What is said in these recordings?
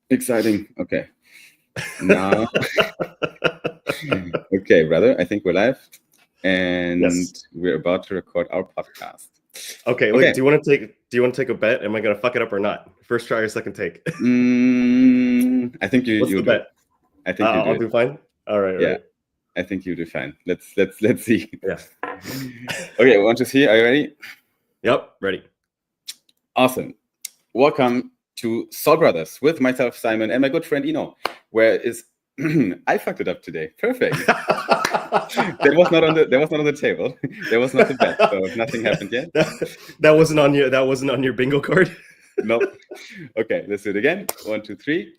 Exciting. Okay. Now, okay, brother. I think we're live, and Yes. we're about to record our podcast. Okay. Okay. Look, do you want to take a bet? Am I gonna fuck it up or not? First try or second take? I think you What's the do it. bet? I think you do I'll it. do fine. All right. Yeah, Right. I think you do fine. Let's see. Yeah. Okay, want to see? Are you ready? Yep. Ready. Awesome. Welcome to Soul Brothers with myself, Simon, and my good friend Eno. Where is I fucked it up today. Perfect. That was not on the table. That was not the bet. So nothing happened yet. That wasn't on you. That wasn't on your bingo card. Nope. Okay, let's do it again. 1, 2, 3.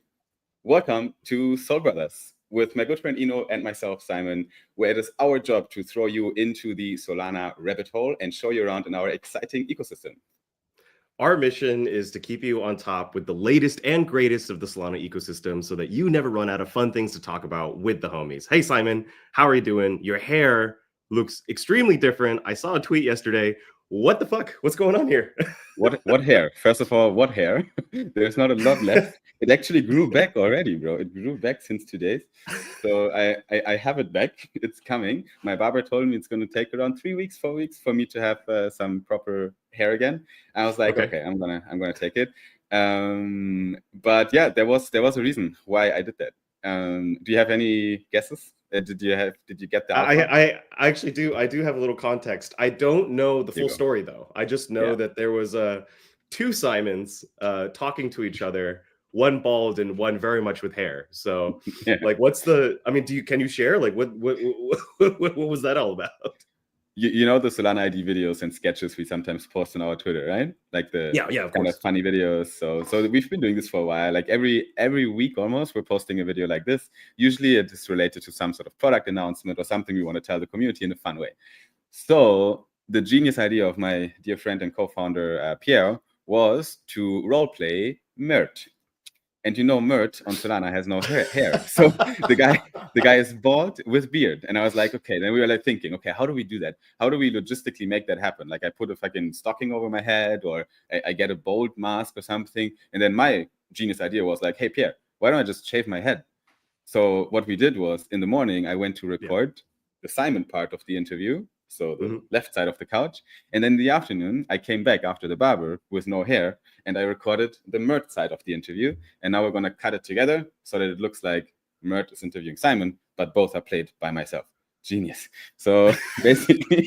Welcome to Soul Brothers with my good friend Eno and myself, Simon, where it is our job to throw you into the Solana rabbit hole and show you around in our exciting ecosystem. Our mission is to keep you on top with the latest and greatest of the Solana ecosystem so that you never run out of fun things to talk about with the homies. Hey, Simon, how are you doing? Your hair looks extremely different. I saw a tweet yesterday. What the fuck? What's going on here? What hair? First of all, what hair? There's not a lot left. It actually grew back already, bro. It grew back since 2 days. So I have it back. It's coming. My barber told me it's going to take around 3 weeks, 4 weeks for me to have some proper hair again. I was like, okay, I'm gonna take it. But yeah, there was a reason why I did that. Do you have any guesses? Did you get the outcome? I actually do. I do have a little context. I don't know the full story though. I just know that there was two Simons talking to each other, one bald and one very much with hair. So like, what's the? I mean, can you share? Like, what was that all about? You know the Solana ID videos and sketches we sometimes post on our Twitter, right? Like the of kind of funny videos. So we've been doing this for a while. Like every week almost, we're posting a video like this. Usually it is related to some sort of product announcement or something we want to tell the community in a fun way. So the genius idea of my dear friend and co-founder Pierre was to role play Mert. And you know, Mert on Solana has no hair. So the guy is bald with beard. And I was like, okay, then we were like thinking, okay, how do we do that? How do we logistically make that happen? Like I put a fucking stocking over my head, or I get a bold mask or something. And then my genius idea was like, hey, Pierre, why don't I just shave my head? So what we did was in the morning, I went to record the Simon part of the interview. So the left side of the couch. And then in the afternoon, I came back after the barber with no hair and I recorded the Mert side of the interview. And now we're going to cut it together so that it looks like Mert is interviewing Simon, but both are played by myself. Genius. So basically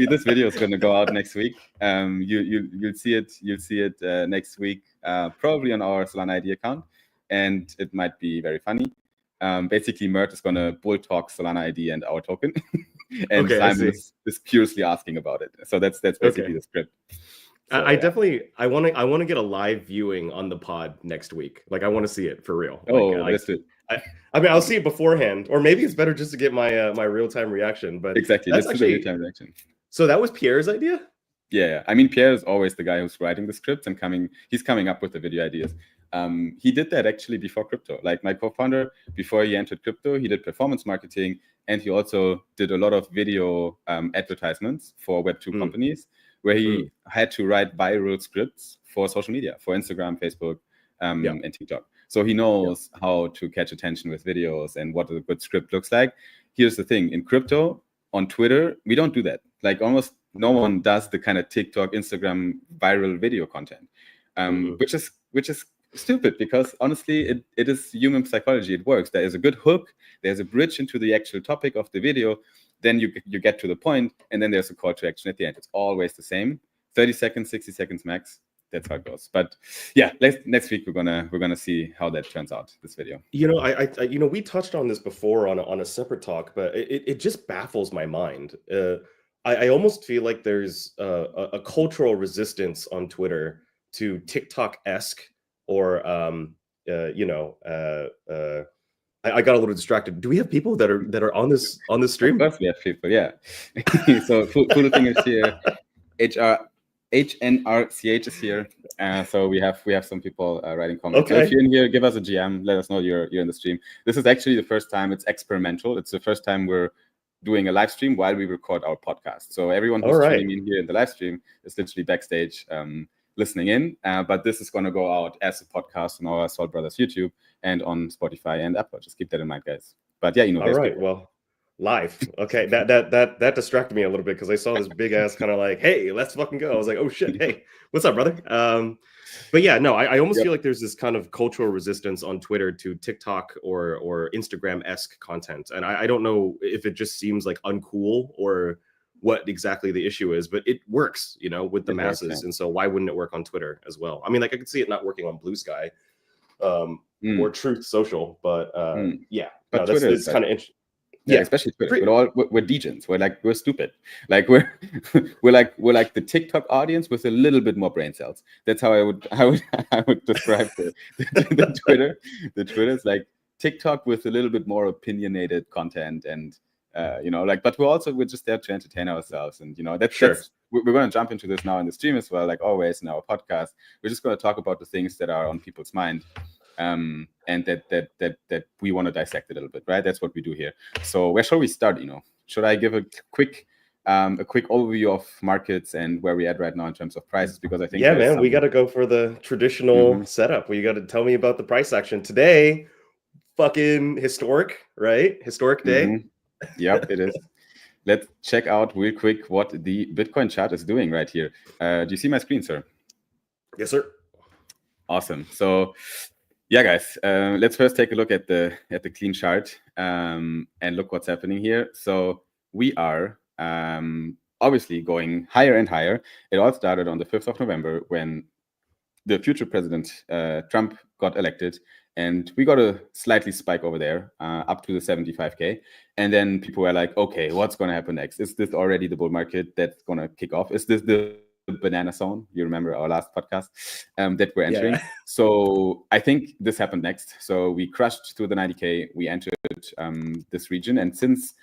this video is going to go out next week. You'll see it next week, probably on our Solana ID account. And it might be very funny. Basically, Mert is going to bull talk Solana ID and our token. And Simon is curiously asking about it. So that's basically the script. So, I definitely I want to get a live viewing on the pod next week. Like I want to see it for real. Let's do it. I mean, I'll see it beforehand, or maybe it's better just to get my my real time reaction. But exactly, that's actually real time reaction. So that was Pierre's idea. Yeah, I mean, Pierre is always the guy who's writing the scripts and he's coming up with the video ideas. He did that actually before crypto. Like my co-founder, before he entered crypto, he did performance marketing, and he also did a lot of video advertisements for Web2 companies, where he had to write viral scripts for social media, for Instagram, Facebook, and TikTok. So he knows how to catch attention with videos and what a good script looks like. Here's the thing. In crypto, on Twitter, we don't do that. Like almost no one does the kind of TikTok, Instagram viral video content, which is stupid because honestly, it is human psychology. It works. There is a good hook. There's a bridge into the actual topic of the video. Then you get to the point, and then there's a call to action at the end. It's always the same. 30 seconds, 60 seconds max. That's how it goes. But yeah, next week we're gonna see how that turns out. This video. You know, I you know, we touched on this before on a separate talk, but it just baffles my mind. I almost feel like there's a cultural resistance on Twitter to TikTok-esque or I got a little distracted. Do we have people that are on this stream? Of course we have people, yeah. So cool thing is here. HNRCH is here. So we have some people writing comments. Okay. So if you're in here, give us a GM. Let us know you're in the stream. This is actually the first time it's experimental. It's the first time we're doing a live stream while we record our podcast. So everyone who's tuning in here in the live stream is literally backstage listening in. But this is going to go out as a podcast on our Soul Brothers YouTube and on Spotify and Apple. Just keep that in mind, guys. But yeah, all right. Well, live. Okay, that distracted me a little bit because I saw this big ass kind of like, hey, let's fucking go. I was like, oh shit, hey, what's up, brother? But yeah, no, I almost feel like there's this kind of cultural resistance on Twitter to TikTok or Instagram-esque content. And I don't know if it just seems like uncool or what exactly the issue is, but it works, with the masses. Works, yeah. And so why wouldn't it work on Twitter as well? I mean, like I could see it not working on Blue Sky or Truth Social, but yeah, but no, that's kind of interesting. Yeah, especially Twitter. We're degens. We're stupid. Like we're like the TikTok audience with a little bit more brain cells. That's how I would describe the Twitter. The Twitter's like TikTok with a little bit more opinionated content, and but we're just there to entertain ourselves, and that's we're going to jump into this now in the stream as well, like always in our podcast. We're just going to talk about the things that are on people's mind. And that we want to dissect a little bit, right? That's what we do here. So where shall we start? Should I give a quick overview of markets and where we're at right now in terms of prices? Because I think we got to go for the traditional setup. We got to tell me about the price action today. Fucking historic, right? Historic day. Yep, it is. Let's check out real quick what the Bitcoin chart is doing right here. Do you see my screen, sir? Yes, sir. Awesome. So. Yeah, guys, let's first take a look at the clean chart and look what's happening here. So we are obviously going higher and higher. It all started on the 5th of November when the future president Trump got elected, and we got a slightly spike over there up to the 75K. And then people were like, okay, what's going to happen next? Is this already the bull market that's going to kick off? Is this the banana zone? You remember our last podcast that we're entering. Yeah. So I think this happened next. So we crushed through the 90K. We entered this region, and since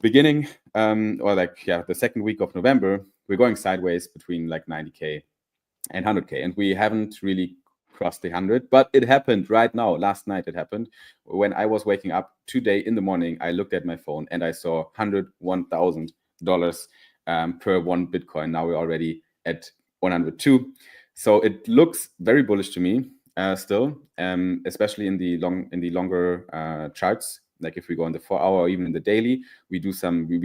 beginning the second week of November, we're going sideways between like 90K and 100K, and we haven't really crossed the 100. But it happened right now. Last night it happened when I was waking up today in the morning. I looked at my phone and I saw $101,000 per one Bitcoin. Now we're already at 102. So it looks very bullish to me still, especially in the longer charts. Like if we go in the 4 hour or even in the daily, we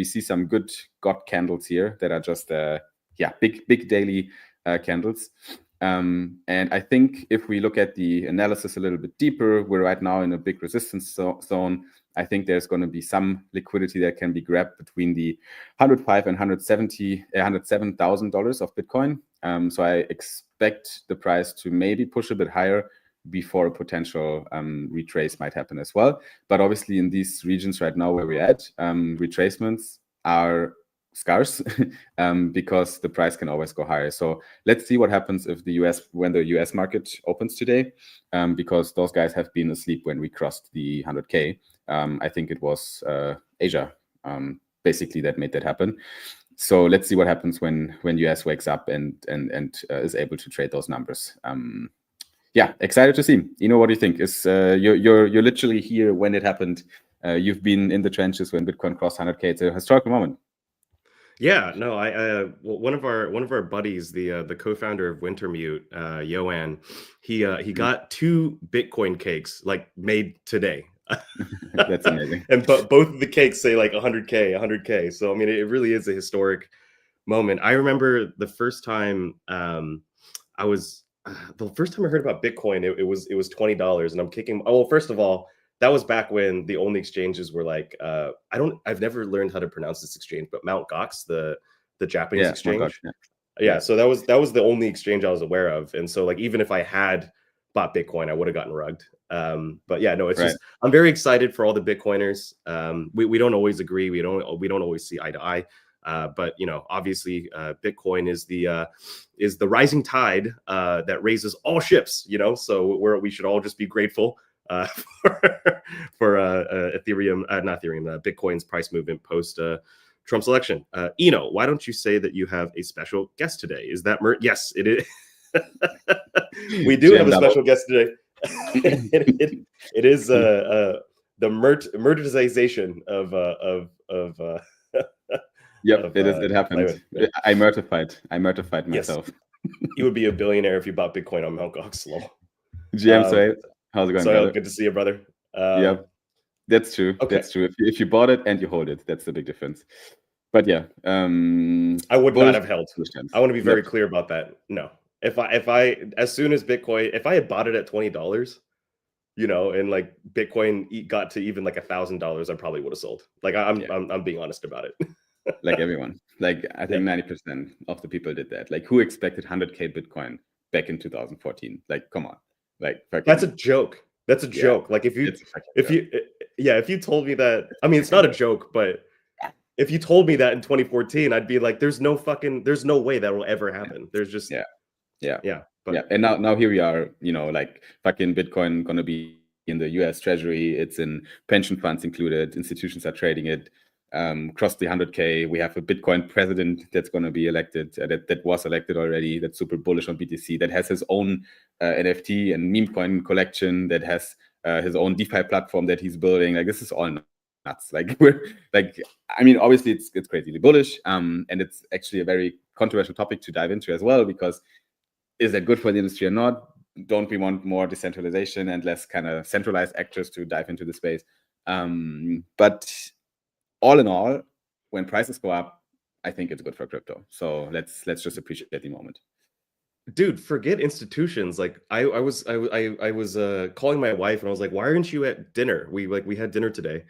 see some good God candles here that are just big daily candles. And I think if we look at the analysis a little bit deeper, we're right now in a big resistance zone. I think there's going to be some liquidity that can be grabbed between the $105,000 and $107,000 of Bitcoin. So I expect the price to maybe push a bit higher before a potential retrace might happen as well. But obviously in these regions right now where we're at, retracements are scarce because the price can always go higher. So let's see what happens when the US market opens today, because those guys have been asleep when we crossed the 100K. I think it was Asia basically that made that happen. So let's see what happens when US wakes up and is able to trade those numbers. Excited to see. What do you think? Is you're literally here when it happened? You've been in the trenches when Bitcoin crossed 100K. It's a historical moment. Yeah, no, one of our buddies, the co-founder of Wintermute, Yoan, he got 2 Bitcoin cakes like made today. That's amazing. And both of the cakes say like 100K. So I mean, it really is a historic moment. I remember the first time I heard about Bitcoin, it was $20, and I'm kicking. Oh, well, first of all, that was back when the only exchanges were like I've never learned how to pronounce this exchange, but Mt. Gox, the Japanese exchange. So that was the only exchange I was aware of, and so like even if I had bought Bitcoin, I would have gotten rugged. But yeah, no, it's just I'm very excited for all the Bitcoiners. We don't always agree. We don't always see eye to eye. But obviously, Bitcoin is the rising tide that raises all ships. So we should all just be grateful for Bitcoin's price movement post Trump's election. Eno, why don't you say that you have a special guest today? Is that Yes, it is. We do have a special guest today. It is the murderization of Yep, it happened. I murtified myself. You would be a billionaire if you bought Bitcoin on Mt. Gox. GM, so how's it going, So brother? good to see you, brother. Yep, that's true. Okay. That's true. If you bought it and you hold it, that's the big difference. But yeah, I would not have held. I want to be very clear about that. No, if I as soon as Bitcoin, if I had bought it at $20, and like Bitcoin got to even like $1,000, I probably would have sold. Like I'm being honest about it. Like everyone, like I think 90% of the people did that. Like who expected 100K Bitcoin back in 2014? Like, come on, like that's a joke. That's a joke. Like if you told me that, I mean, it's not a joke, but if you told me that in 2014, I'd be like, there's no way that will ever happen. There's just And now here we are, like fucking Bitcoin gonna be in the US Treasury. It's in pension funds included. Institutions are trading it. Crossed the 100K. We have a Bitcoin president that's going to be elected, that was elected already, that's super bullish on BTC, that has his own NFT and meme coin collection, that has his own DeFi platform that he's building. Like, this is all nuts. Like, obviously it's crazily bullish, and it's actually a very controversial topic to dive into as well, because is that good for the industry or not? Don't we want more decentralization and less kind of centralized actors to dive into the space? But all in all, when prices go up, I think it's good for crypto. So let's just appreciate the moment. Dude, forget institutions. Like I was calling my wife and I was like, "Why aren't you at dinner? We had dinner today,"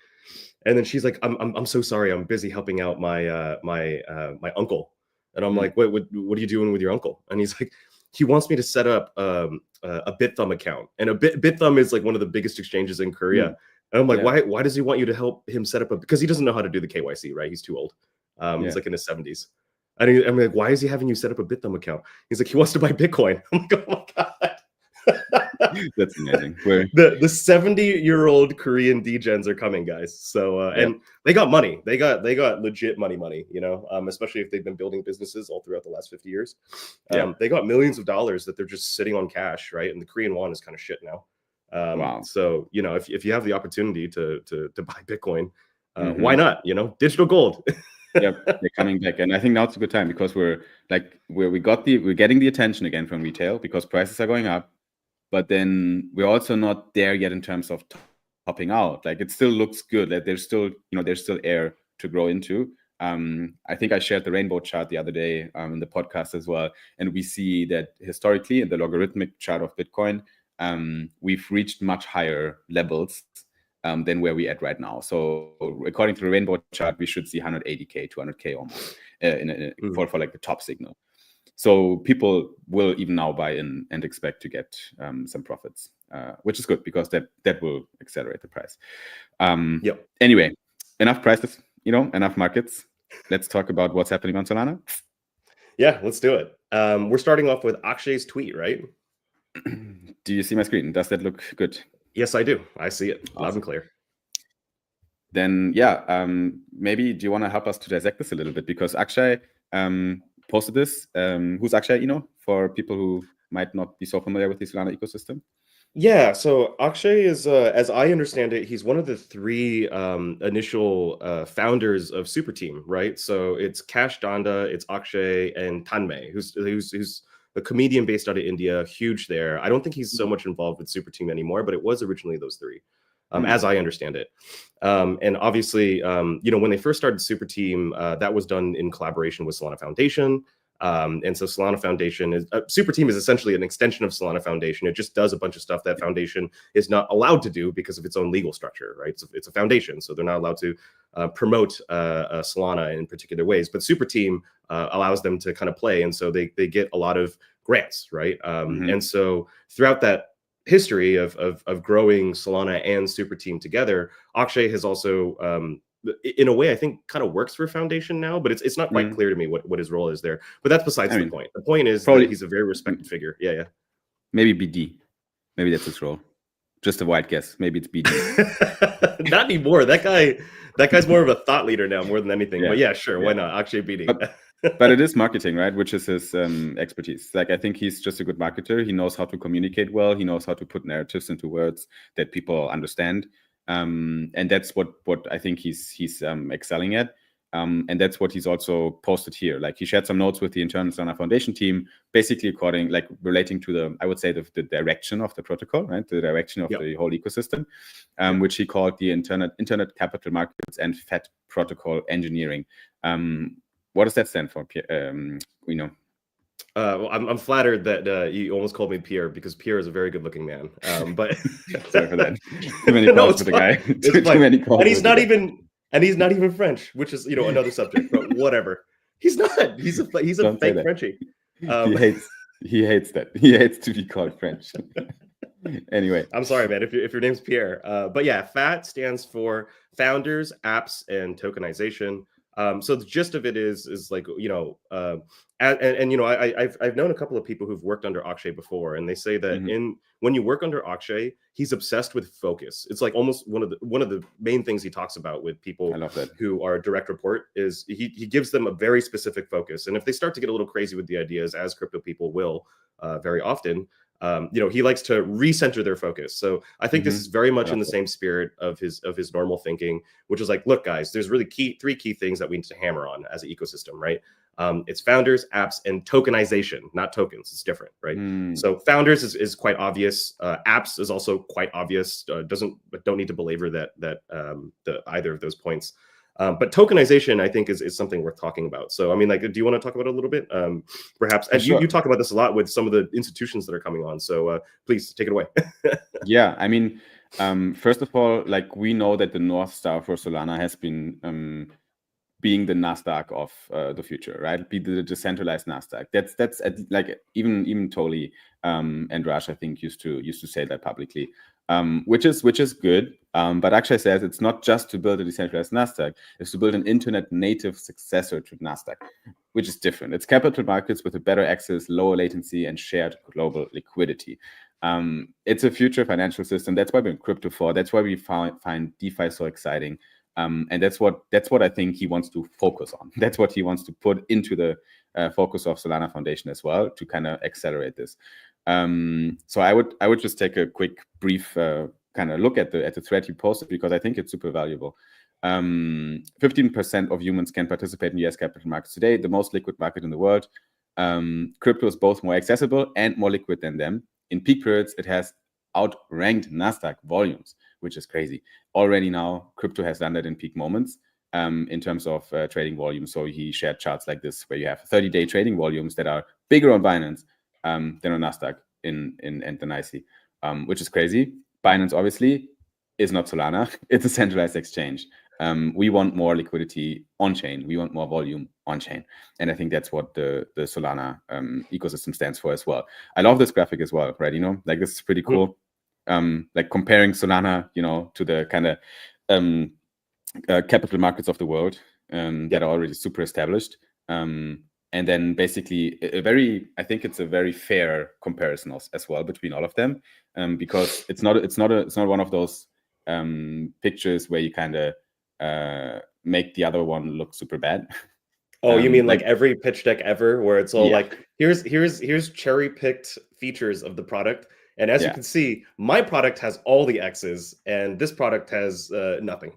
and then she's like, "I'm so sorry. I'm busy helping out my my uncle." And I'm like, "What are you doing with your uncle?" And he's like, he wants me to set up a BitThumb account, and a BitThumb is like one of the biggest exchanges in Korea. And I'm like, why does he want you to help him set up because he doesn't know how to do the KYC, right? He's too old. He's like in his 70s. And I'm like, why is he having you set up a BitThumb account? He's like, he wants to buy Bitcoin. I'm like, oh my God. That's amazing. The 70-year-old Korean degens are coming, guys. So and they got money. They got legit money, especially if they've been building businesses all throughout the last 50 years. They got millions of dollars that they're just sitting on cash, right? And the Korean won is kind of shit now. Wow. So if you have the opportunity to buy Bitcoin, why not? Digital gold. Yep, they're coming back, and I think now it's a good time because we're getting the attention again from retail because prices are going up, but then we're also not there yet in terms of topping out. Like, it still looks good. Like there's still air to grow into. I think I shared the rainbow chart the other day in the podcast as well, and we see that historically in the logarithmic chart of Bitcoin, we've reached much higher levels than where we're at right now. So according to the rainbow chart, we should see 180K, 200K almost for like the top signal. So people will even now buy in and expect to get some profits, which is good because that will accelerate the price. Anyway, enough prices, enough markets. Let's talk about what's happening on Solana. Yeah, let's do it. We're starting off with Akshay's tweet, right? Do you see my screen? Does that look good? Yes, I do. I see it loud and clear. Then, maybe do you want to help us to dissect this a little bit? Because Akshay posted this. Who's Akshay, for people who might not be so familiar with the Solana ecosystem? Yeah, so Akshay is, as I understand it, he's one of the three initial founders of Super Team, right? So it's Cash Danda, it's Akshay, and Tanmay, who's a comedian based out of India, huge there. I don't think he's so much involved with Super Team anymore, but it was originally those three, as I understand it. And obviously, when they first started Super Team, that was done in collaboration with Solana Foundation. And so Solana Foundation is Super Team is essentially an extension of Solana Foundation. It just does a bunch of stuff that Foundation is not allowed to do because of its own legal structure, right? It's a foundation, so they're not allowed to promote Solana in particular ways. But Super Team allows them to kind of play, and so they get a lot of grants, right? And so throughout that history of growing Solana and Super Team together, Akshay has also in a way, I think, kind of works for Foundation now, but it's not quite clear to me what his role is there. But that's besides the point. The point is that he's a very respected figure. Yeah. Maybe BD. Maybe that's his role. Just a wild guess. Maybe it's BD. Not anymore. That guy's more of a thought leader now, more than anything. But yeah, sure. Why not? Akshay BD. But it is marketing, right? Which is his expertise. Like, I think he's just a good marketer. He knows how to communicate well. He knows how to put narratives into words that people understand. And that's what I think he's excelling at. And that's what he's also posted here. Like he shared some notes with the internal Solana Foundation team, basically relating to the direction of the protocol, right? The direction of the whole ecosystem, which he called the Internet Capital Markets and FET Protocol Engineering. What does that stand for? We know. Well, I'm flattered that you almost called me Pierre, because Pierre is a very good-looking man. But sorry for that. Too many calls for the guy. Too many calls. And he's not even French, which is another subject. But whatever. He's not. He's a fake Frenchie. He hates that. He hates to be called French. Anyway, I'm sorry, man. If your name's Pierre, but yeah, FAT stands for Founders, Apps, and Tokenization. So the gist of it is like, I've known a couple of people who've worked under Akshay before, and they say that when you work under Akshay, he's obsessed with focus. It's like almost one of the main things he talks about with people who are direct report is he gives them a very specific focus. And if they start to get a little crazy with the ideas, as crypto people will very often, he likes to recenter their focus. So I think this is very much in the same spirit of his normal thinking, which is like, look, guys, there's really three key things that we need to hammer on as an ecosystem, right? It's founders, apps, and tokenization, not tokens. It's different, right? So founders is quite obvious. Apps is also quite obvious. Don't need to belabor that either of those points. But tokenization, I think, is something worth talking about. So, I mean, like, do you want to talk about it a little bit? Perhaps, and you talk about this a lot with some of the institutions that are coming on. So please take it away. Yeah, I mean, first of all, like, we know that the North Star for Solana has been being the Nasdaq of the future, right? Be the decentralized Nasdaq. That's like even Toli and Raj, I think, used to say that publicly, which is good. But actually says it's not just to build a decentralized Nasdaq; it's to build an internet native successor to Nasdaq, which is different. It's capital markets with a better access, lower latency, and shared global liquidity. It's a future financial system. That's why we're in crypto for. That's why we find DeFi so exciting. And that's what I think he wants to focus on. That's what he wants to put into the focus of Solana Foundation as well, to kind of accelerate this. So I would just take a quick brief kind of look at the thread he posted, because I think it's super valuable. 15% of humans can participate in US capital markets today, the most liquid market in the world. Crypto is both more accessible and more liquid than them. In peak periods, it has outranked Nasdaq volumes, which is crazy. Already now, crypto has done that in peak moments in terms of trading volume. So he shared charts like this, where you have 30-day trading volumes that are bigger on Binance than on Nasdaq and the NYSE, which is crazy. Binance obviously is not Solana. It's a centralized exchange. We want more liquidity on chain. We want more volume on chain. And I think that's what the Solana ecosystem stands for as well. I love this graphic as well, right? Like, this is pretty cool. Like comparing Solana, to the kind of capital markets of the world that are already super established. And then basically I think it's a very fair comparison as well between all of them, because it's not one of those pictures where you kind of make the other one look super bad. Oh, you mean like every pitch deck ever, where it's all like, here's cherry picked features of the product. And as you can see, my product has all the X's, and this product has nothing.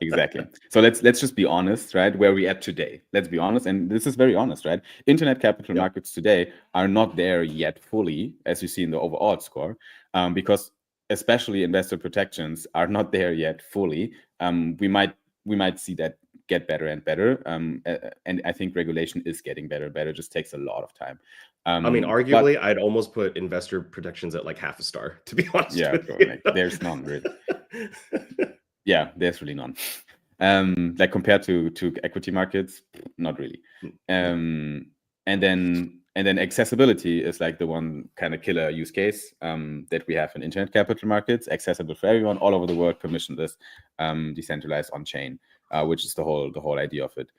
Exactly. So let's just be honest, right? Where we at today. Let's be honest, and this is very honest, right? Internet capital markets today are not there yet fully, as you see in the overall score, because especially investor protections are not there yet fully. We might see that get better and better, and I think regulation is getting better and better. It just takes a lot of time. I mean, arguably, I'd almost put investor protections at like half a star, to be honest. Yeah, with you. Like, there's none really. Yeah, there's really none. Like compared to equity markets, not really. And then accessibility is like the one kind of killer use case that we have in internet capital markets, accessible for everyone all over the world, permissionless, decentralized on chain, which is the whole idea of it.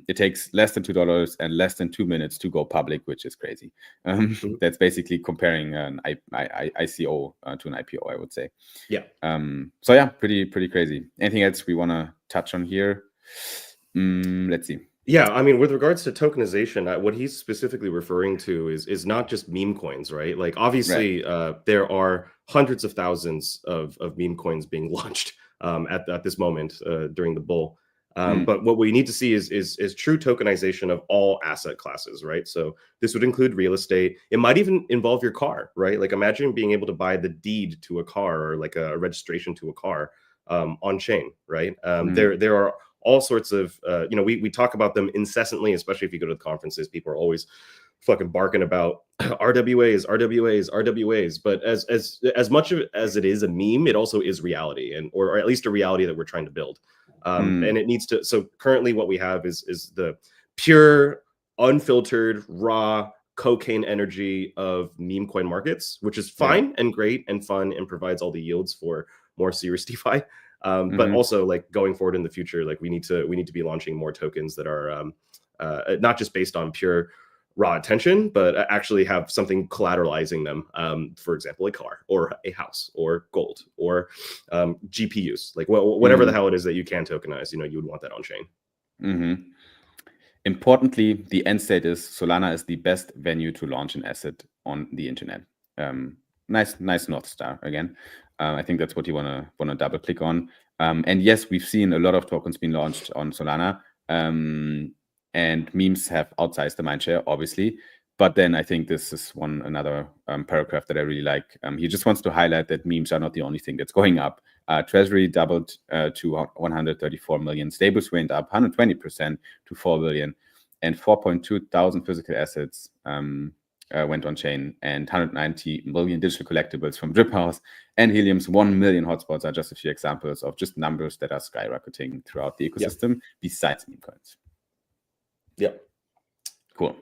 It takes less than $2 and less than 2 minutes to go public, which is crazy. That's basically comparing an ICO to an IPO, I would say. Yeah. So yeah, pretty crazy. Anything else we want to touch on here? Let's see. Yeah, I mean, with regards to tokenization, what he's specifically referring to is not just meme coins, right? Like, obviously, there are hundreds of thousands of meme coins being launched at this moment during the bull. But what we need to see is true tokenization of all asset classes, right? So this would include real estate. It might even involve your car, right? Like imagine being able to buy the deed to a car or like a registration to a car on chain, right? There are all sorts of, we talk about them incessantly, especially if you go to the conferences. People are always fucking barking about RWAs. But as much as it is a meme, it also is reality, or at least a reality that we're trying to build. And it needs to. So currently, what we have is the pure, unfiltered, raw cocaine energy of meme coin markets, which is fine and great and fun and provides all the yields for more serious DeFi. But also, like going forward in the future, like we need to be launching more tokens that are not just based on pure raw attention, but actually have something collateralizing them. For example, a car or a house or gold or GPUs, like whatever the hell it is that you can tokenize, you would want that on chain. Importantly, the end state is Solana is the best venue to launch an asset on the internet. Nice North Star again. I think that's what you wanna double click on. And yes, we've seen a lot of tokens being launched on Solana. And memes have outsized the mindshare, obviously. But then I think this is another paragraph that I really like. He just wants to highlight that memes are not the only thing that's going up. Treasury doubled to 134 million. Stables went up 120% to 4 billion. And 4.2 thousand physical assets went on chain. And 190 million digital collectibles from Drip House and Helium's 1 million hotspots are just a few examples of just numbers that are skyrocketing throughout the ecosystem, besides meme coins. Yep. Cool.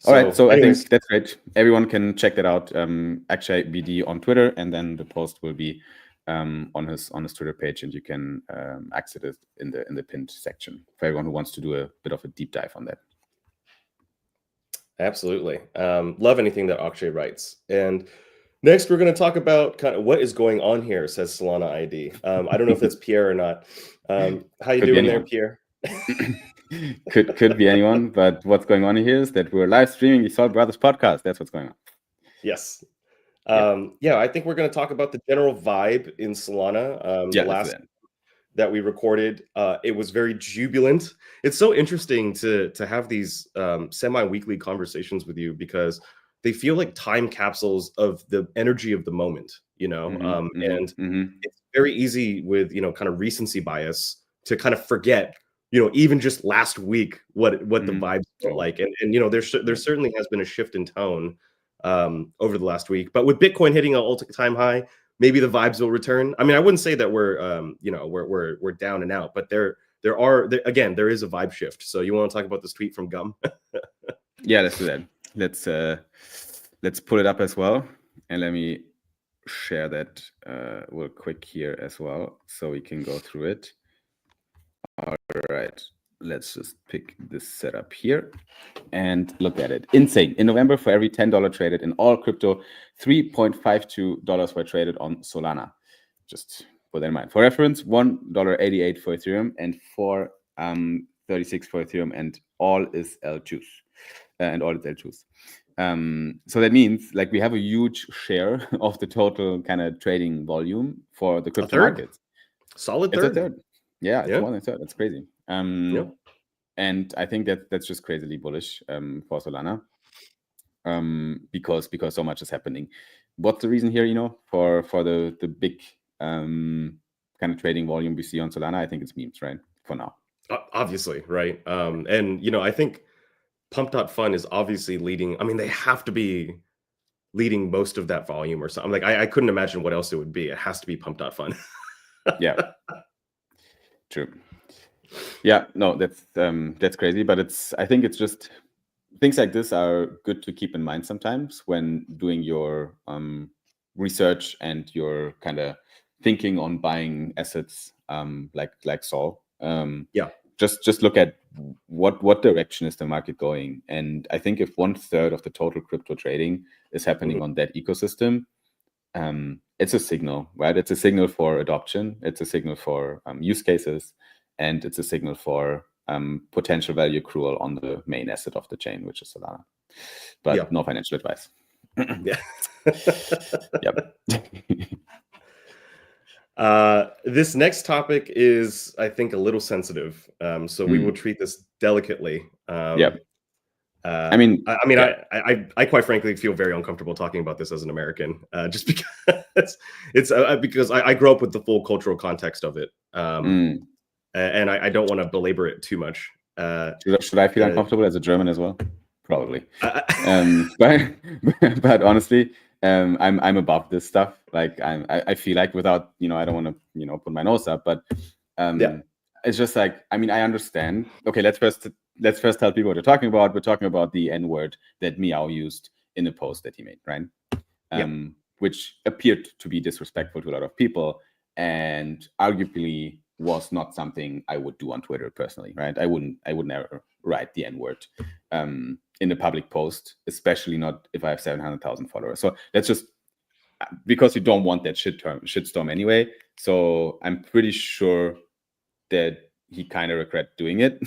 All right. So anyways, I think that's great. Everyone can check that out. Actually, BD on Twitter, and then the post will be on his Twitter page, and you can access it in the pinned section for everyone who wants to do a bit of a deep dive on that. Absolutely. Love anything that Akshay writes. And next, we're going to talk about kind of what is going on here, says Solana ID. I don't know if that's Pierre or not. How you doing there, Pierre? could be anyone, but what's going on here is that we're live streaming the SOLBROTHERS Podcast. That's what's going on. Yes. I think we're going to talk about the general vibe in Solana. The last that we recorded, it was very jubilant. It's so interesting to have these semi-weekly conversations with you because they feel like time capsules of the energy of the moment, and it's very easy with, kind of recency bias to kind of forget, even just last week, what the vibes felt like. And there certainly has been a shift in tone over the last week. But with Bitcoin hitting an all-time high, maybe the vibes will return. I mean, I wouldn't say that we're down and out, but there is a vibe shift. So you want to talk about this tweet from Gum? Yeah, let's do that. Let's pull it up as well. And let me share that real quick here as well, so we can go through it. All right, let's just pick this setup here and look at it. Insane. In November, for every $10 traded in all crypto, $3.52 were traded on Solana. Just put that in mind. For reference, $1.88 for Ethereum and $4.36 for Ethereum, and all is L2s. So that means like we have a huge share of the total kind of trading volume for the crypto markets. Solid third. It's a third. Yeah, it's more than a third. That's crazy. And I think that's just crazily bullish for Solana because so much is happening. What's the reason here, for the big kind of trading volume we see on Solana? I think it's memes, right? For now. Obviously, right. And I think Pump.Fun is obviously leading. I mean, they have to be leading most of that volume or something. Like I couldn't imagine what else it would be. It has to be Pump.Fun. Yeah. True. Yeah, no, that's crazy, but I think it's just things like this are good to keep in mind sometimes when doing your research and your kind of thinking on buying assets like Sol. Just look at what direction is the market going, and I think if 1/3 of the total crypto trading is happening on that ecosystem, it's a signal, right? It's a signal for adoption. It's a signal for use cases, and it's a signal for potential value accrual on the main asset of the chain, which is Solana. But no financial advice. Yeah. Yep. This next topic is, I think, a little sensitive. So we will treat this delicately. Yep. I mean, I quite frankly feel very uncomfortable talking about this as an American, just because because I grew up with the full cultural context of it, and I don't want to belabor it too much. Should I feel uncomfortable as a German as well? Probably. But honestly, I'm above this stuff. Like I feel like without, I don't want to, put my nose up, but it's just like, I mean, I understand. Okay, let's first tell people what we're talking about. We're talking about the N-word that Meow used in a post that he made, right? Which appeared to be disrespectful to a lot of people, and arguably was not something I would do on Twitter personally, right? I would never write the N-word in a public post, especially not if I have 700,000 followers. So that's just because you don't want that shitstorm anyway. So I'm pretty sure that he kind of regret doing it.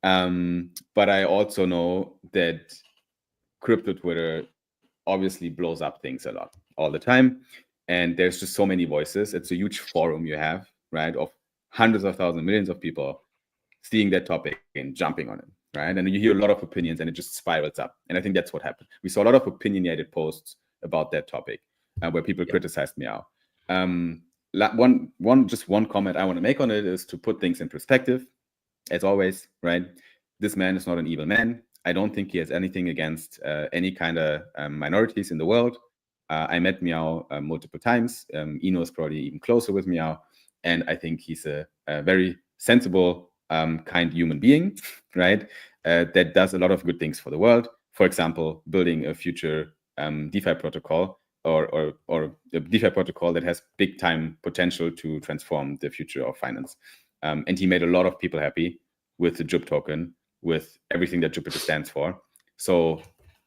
But I also know that crypto Twitter obviously blows up things a lot all the time. And there's just so many voices. It's a huge forum you have, right? Of hundreds of thousands, millions of people seeing that topic and jumping on it, right? And you hear a lot of opinions and it just spirals up. And I think that's what happened. We saw a lot of opinionated posts about that topic where people criticized Meow. One comment I want to make on it is to put things in perspective. As always, right? This man is not an evil man. I don't think he has anything against any kind of minorities in the world. I met Meow multiple times. Eno is probably even closer with Meow. And I think he's a very sensible, kind human being, right? That does a lot of good things for the world. For example, building a future DeFi protocol or a DeFi protocol that has big time potential to transform the future of finance. And he made a lot of people happy with the JUP token, with everything that Jupiter stands for. So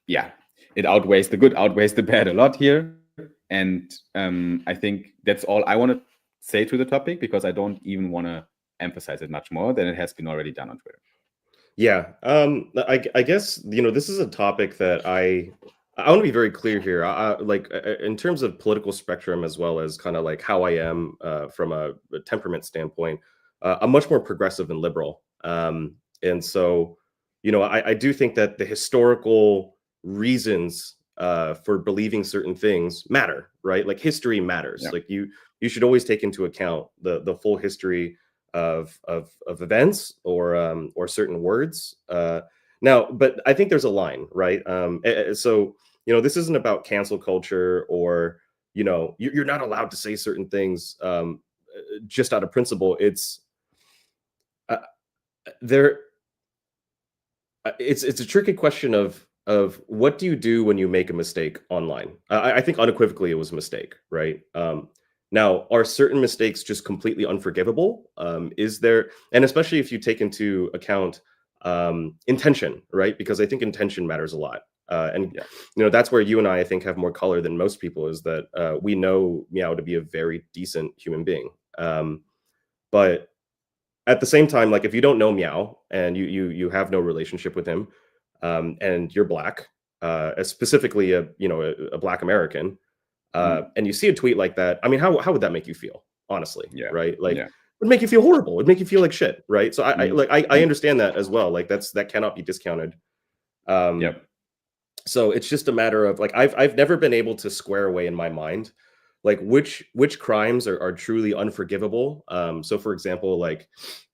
yeah, it outweighs the good, outweighs the bad a lot here. And I think that's all I want to say to the topic, because I don't even want to emphasize it much more than it has been already done on Twitter. Yeah, I guess, this is a topic that I want to be very clear here. Like in terms of political spectrum, as well as kind of like how I am from a temperament standpoint, I'm much more progressive and liberal. And so, I do think that the historical reasons for believing certain things matter, right? Like history matters. Yeah. Like you should always take into account the full history of events or certain words. Now, but I think there's a line, right? So, this isn't about cancel culture or, you're not allowed to say certain things just out of principle. It's it's a tricky question of what do you do when you make a mistake online? I think unequivocally it was a mistake, right? Now, are certain mistakes just completely unforgivable? Is there, and especially if you take into account intention, right? Because I think intention matters a lot. That's where you and I think, have more color than most people, is that we know Meow to be a very decent human being. But at the same time, like if you don't know Meow and you have no relationship with him, and you're Black, specifically a Black American, and you see a tweet like that, I mean, how would that make you feel? Honestly, right? Like, it would make you feel horrible. It would make you feel like shit, right? So I understand that as well. Like that cannot be discounted. So it's just a matter of like I've never been able to square away in my mind like which crimes are truly unforgivable. So for example, like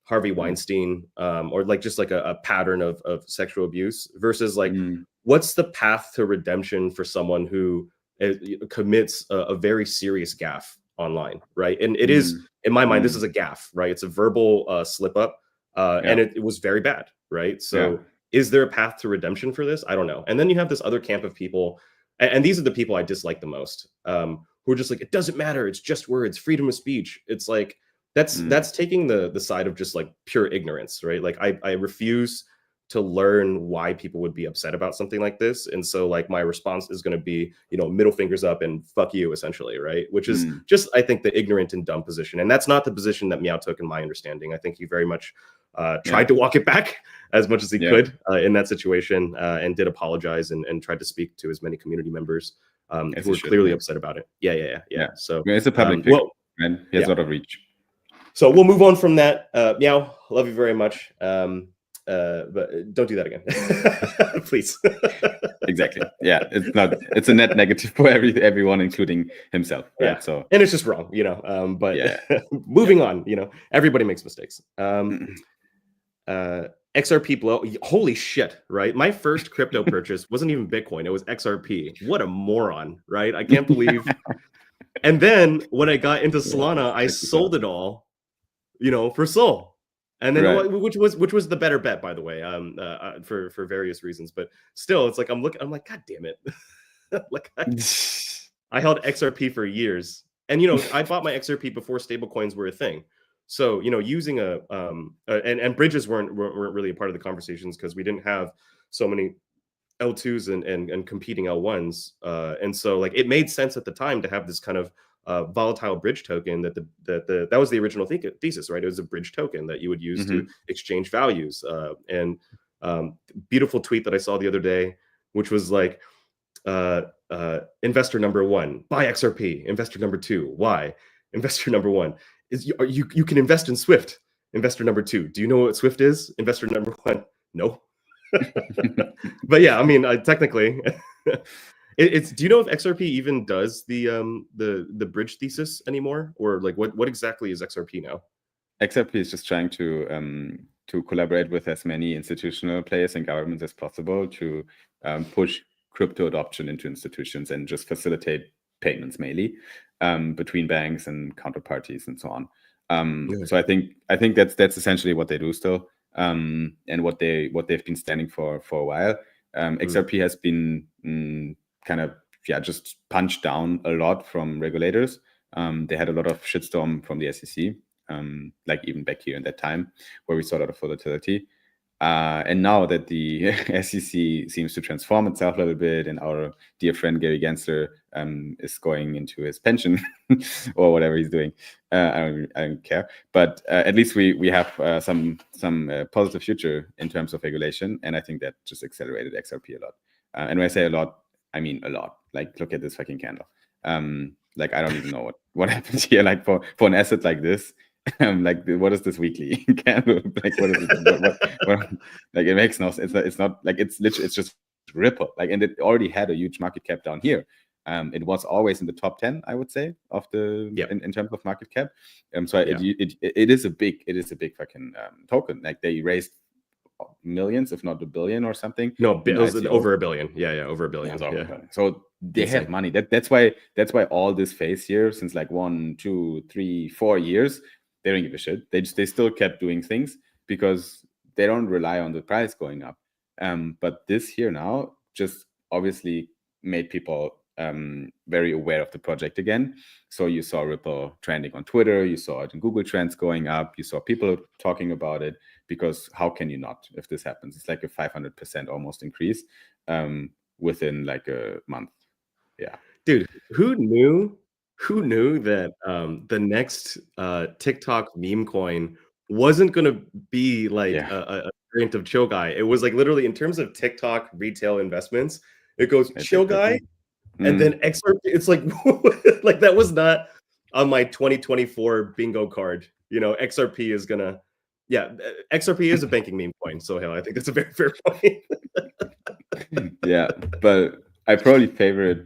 Harvey Weinstein, or like just like a pattern of sexual abuse, versus like what's the path to redemption for someone who commits a very serious gaffe online, right? And it is, in my mind, this is a gaffe, right? It's a verbal slip up, and it was very bad, right? So is there a path to redemption for this? I don't know. And then you have this other camp of people, and these are the people I dislike the most, who are just like, it doesn't matter, it's just words, freedom of speech. It's like that's taking the side of just like pure ignorance, right? Like I refuse to learn why people would be upset about something like this. And so like my response is going to be, middle fingers up and fuck you, essentially, right? Which is just, I think, the ignorant and dumb position. And that's not the position that Meow took, in my understanding. I think he very much tried to walk it back as much as he could in that situation, and did apologize and tried to speak to as many community members who were clearly upset about it. Yeah. So it's a public figure. right? He has a lot of reach. So we'll move on from that. Meow, love you very much. But don't do that again, please. Exactly. Yeah, it's a net negative for everyone, including himself. Right? Yeah. So, and it's just wrong, but moving on, everybody makes mistakes. XRP blow. Holy shit, right? My first crypto purchase wasn't even Bitcoin. It was XRP. What a moron, right? I can't believe. And then when I got into Solana, I sold it all, for Sol. And then which was the better bet, by the way, for various reasons. But still, it's like I'm like, God damn it. Like I held XRP for years. And I bought my XRP before stablecoins were a thing. So, using and bridges weren't really a part of the conversations because we didn't have so many L2s and competing L1s. And so like it made sense at the time to have this kind of volatile bridge token that was the original thesis, right? It was a bridge token that you would use to exchange values. And beautiful tweet that I saw the other day, which was like, investor number 1, buy XRP. Investor number 2, why? Investor number 1 is you can invest in Swift. Investor number 2, do you know what Swift is? Investor number 1, no. But yeah, I mean, technically, it's. Do you know if XRP even does the bridge thesis anymore, or like what exactly is XRP now? XRP is just trying to collaborate with as many institutional players and governments as possible to push crypto adoption into institutions and just facilitate payments mainly between banks and counterparties and so on. So I think that's essentially what they do still, and what they've been standing for a while. XRP has been kind of just punched down a lot from regulators. They had a lot of shitstorm from the SEC, like even back here in that time where we saw a lot of volatility. And now that the SEC seems to transform itself a little bit, and our dear friend Gary Gensler is going into his pension or whatever he's doing, I don't care. But at least we have some positive future in terms of regulation, and I think that just accelerated XRP a lot. And when I say a lot, I mean a lot. Like, look at this fucking candle. Like, I don't even know what happened here. Like for an asset like this. Like, what is this weekly candle? Like, what is it? What, like, it makes no sense. It's not like it's literally, it's just Ripple. Like, and it already had a huge market cap down here. It was always in the top 10, I would say, of the in terms of market cap. So it is a big fucking token. Like, they raised millions, if not a billion or something. No, it was over a billion. Yeah, over a billion. So they have money. That's why all this phase here, since like 1, 2, 3, 4 years, they don't give a shit. They still kept doing things because they don't rely on the price going up. But this here now just obviously made people very aware of the project again. So you saw Ripple trending on Twitter, you saw it in Google Trends going up, you saw people talking about it, because how can you not if this happens? It's like a 500% almost increase within like a month. Yeah. Dude, who knew that the next TikTok meme coin wasn't going to be like a variant of Chill Guy? It was like literally in terms of TikTok retail investments, it goes Chill Guy and then XRP. It's like like that was not on my 2024 bingo card. XRP is gonna XRP is a banking meme coin. So hell, I think that's a very fair point. Yeah, but I probably favor it,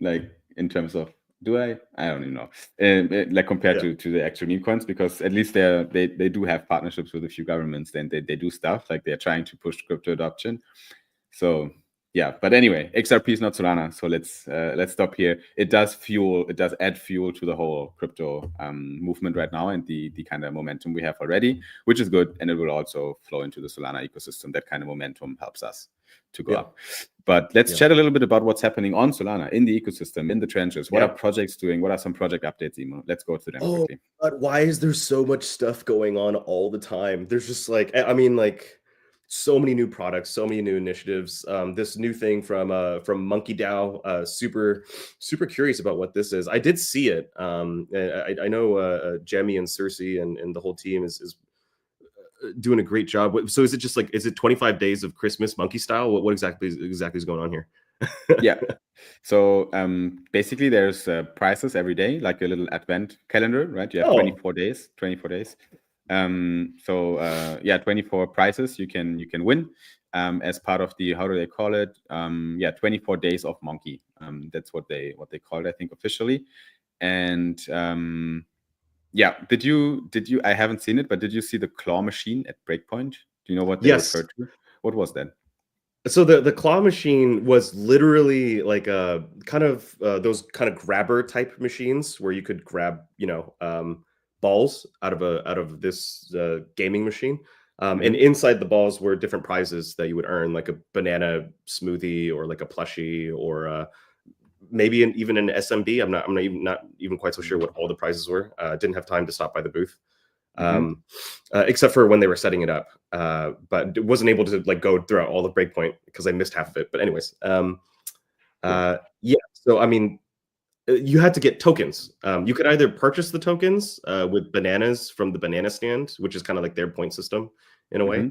like, in terms of, do I don't even know, like compared to the actual meme coins, because at least they do have partnerships with a few governments, and they do stuff like they're trying to push crypto adoption. So yeah, but anyway, XRP is not Solana, so let's stop here. It does add fuel to the whole crypto movement right now, and the kind of momentum we have already, which is good, and it will also flow into the Solana ecosystem. That kind of momentum helps us to go up. But let's chat a little bit about what's happening on Solana, in the ecosystem, in the trenches. What are projects doing? What are some project updates, Emo? Let's go to them quickly. But why is there so much stuff going on all the time? There's just like, I mean, like, so many new products, so many new initiatives. This new thing from Monkey DAO, super curious about what this is. I did see it. I know Jemmy and Cersei and the whole team is doing a great job. So is it just like, is it 25 days of Christmas monkey style? What exactly is going on here? Yeah. So basically, there's prizes every day, like a little advent calendar, right? You have 24 days. 24 days. Yeah, 24 prizes you can win as part of the, how do they call it? 24 days of Monkey. That's what they call it, I think, officially. And yeah, did you? I haven't seen it, but did you see the claw machine at Breakpoint? Do you know what they referred to? What was that? So the claw machine was literally like a kind of those kind of grabber type machines where you could grab, balls out of this gaming machine. And inside the balls were different prizes that you would earn, like a banana smoothie or like a plushie or maybe even an SMB. I'm not even quite so sure what all the prizes were. Didn't have time to stop by the booth. Except for when they were setting it up, but wasn't able to like go throughout all the Breakpoint because I missed half of it. But anyways, yeah. So I mean, you had to get tokens. You could either purchase the tokens with bananas from the banana stand, which is kind of like their point system in a way,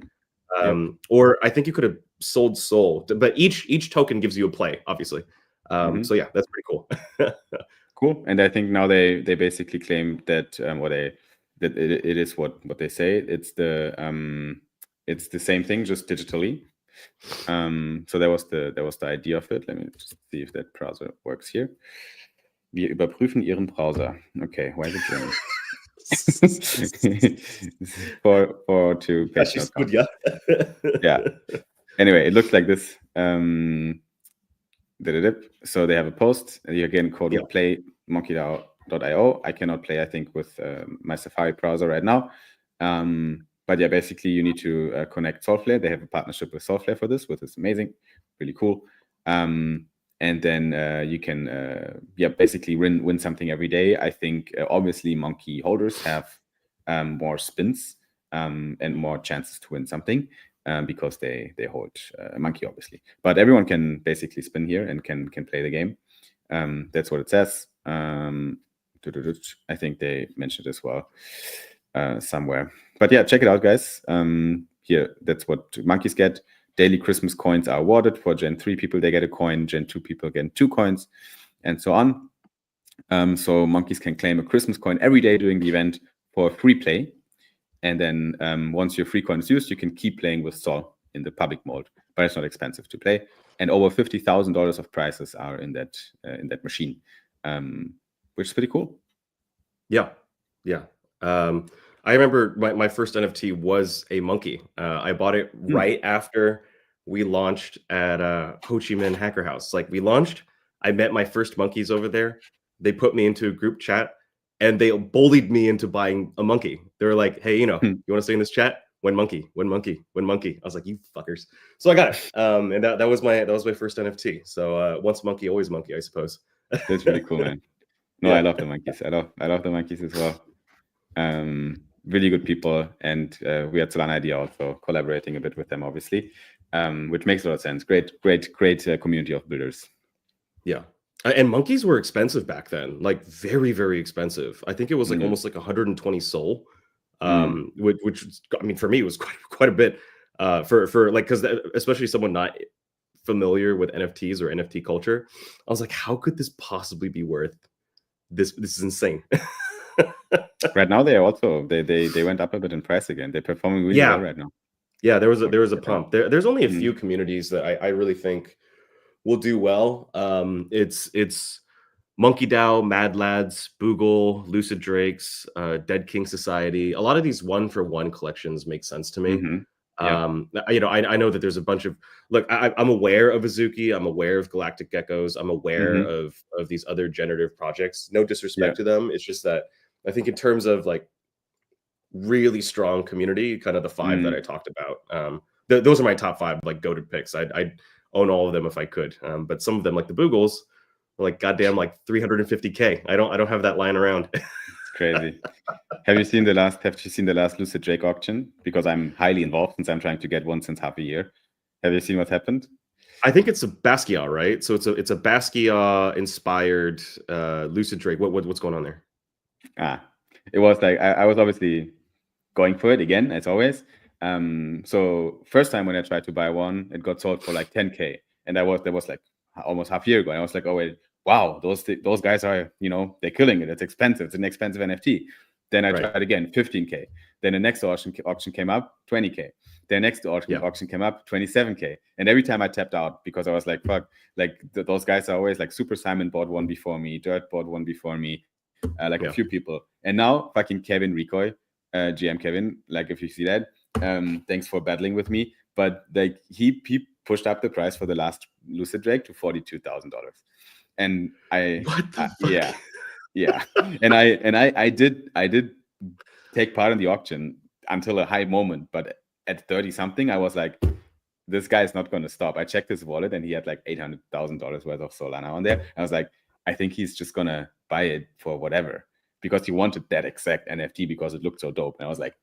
or I think you could have sold soul. But each token gives you a play, obviously. So yeah, that's pretty cool. Cool. And I think now they basically claim that that it is what they say. It's the same thing, just digitally. So that was the idea of it. Let me just see if that browser works here. Wir überprüfen Ihren Browser. Okay, why is it German? for to page That's good, yeah. Yeah. Anyway, it looks like this. So they have a post. You again code would play monkeydao.io. I cannot play, I think, with my Safari browser right now. But yeah, basically you need to connect Solflare. They have a partnership with Solflare for this, which is amazing, really cool. And then you can basically win something every day. I think obviously Monkey holders have more spins and more chances to win something. Because they hold a monkey, obviously. But everyone can basically spin here and can play the game. That's what it says. I think they mentioned it as well somewhere. But yeah, check it out, guys. Here, that's what monkeys get. Daily Christmas coins are awarded. For Gen 3 people, they get a coin. Gen 2 people get 2 coins, and so on. So monkeys can claim a Christmas coin every day during the event for free play. And then once your free coin is used, you can keep playing with Sol in the public mode, but it's not expensive to play. And over $50,000 of prizes are in that machine, which is pretty cool. Yeah. I remember my first NFT was a monkey. I bought it right after we launched at Ho Chi Minh Hacker House. Like we launched, I met my first monkeys over there. They put me into a group chat. And they bullied me into buying a monkey. They were like, "Hey, you want to stay in this chat? Win monkey, win monkey, win monkey." I was like, "You fuckers!" So I got it. And that was my first NFT. So once monkey, always monkey, I suppose. That's really cool, man. No, yeah. I love the monkeys. I love the monkeys as well. Really good people, and we had Solana ID also collaborating a bit with them, obviously, which makes a lot of sense. Great community of builders. Yeah. And monkeys were expensive back then, like very, very expensive. I think it was like almost like 120 SOL, which I mean, for me, it was quite a bit for like, because especially someone not familiar with NFTs or NFT culture, I was like, how could this possibly be worth this? This is insane. Right now, they are also they went up a bit in price again. They're performing really well right now. Yeah, there was a pump. There's only a few communities that I really think will do well. It's Monkey DAO, Mad Lads, Boogle, Lucid Drakes, Dead King Society. A lot of these 1-for-1 collections make sense to me. I know that there's a bunch of I'm aware of Azuki, I'm aware of Galactic Geckos, I'm aware of these other generative projects. No disrespect to them. It's just that I think in terms of like really strong community, kind of the 5 that I talked about. Those are my top 5 like goated picks. I'd own all of them if I could. But some of them, like the Boogles, are like goddamn like 350K. I don't have that lying around. It's crazy. Have you seen the last Lucid Drake auction? Because I'm highly involved since I'm trying to get one since half a year. Have you seen what happened? I think it's a Basquiat, right? So it's a Basquiat inspired Lucid Drake. What's going on there? It was like I was obviously going for it again, as always. So first time when I tried to buy one, it got sold for like 10K, and there was like almost half year ago. And I was like, oh wait, wow, those guys are, they're killing it. It's expensive. It's an expensive NFT. Then I tried again, 15K. Then the next auction came up, 20K. The next auction came up, 27K. And every time I tapped out because I was like, fuck, like those guys are always like Super Simon bought one before me, Dirt bought one before me, a few people. And now fucking Kevin Recoy, GM Kevin, like if you see that, thanks for battling with me. But like he pushed up the price for the last Lucid Drake to $42,000. And yeah. And I did take part in the auction until a high moment, but at 30 something, I was like, this guy is not going to stop. I checked his wallet and he had like $800,000 worth of Solana on there. I was like, I think he's just going to buy it for whatever, because he wanted that exact NFT because it looked so dope. And I was like,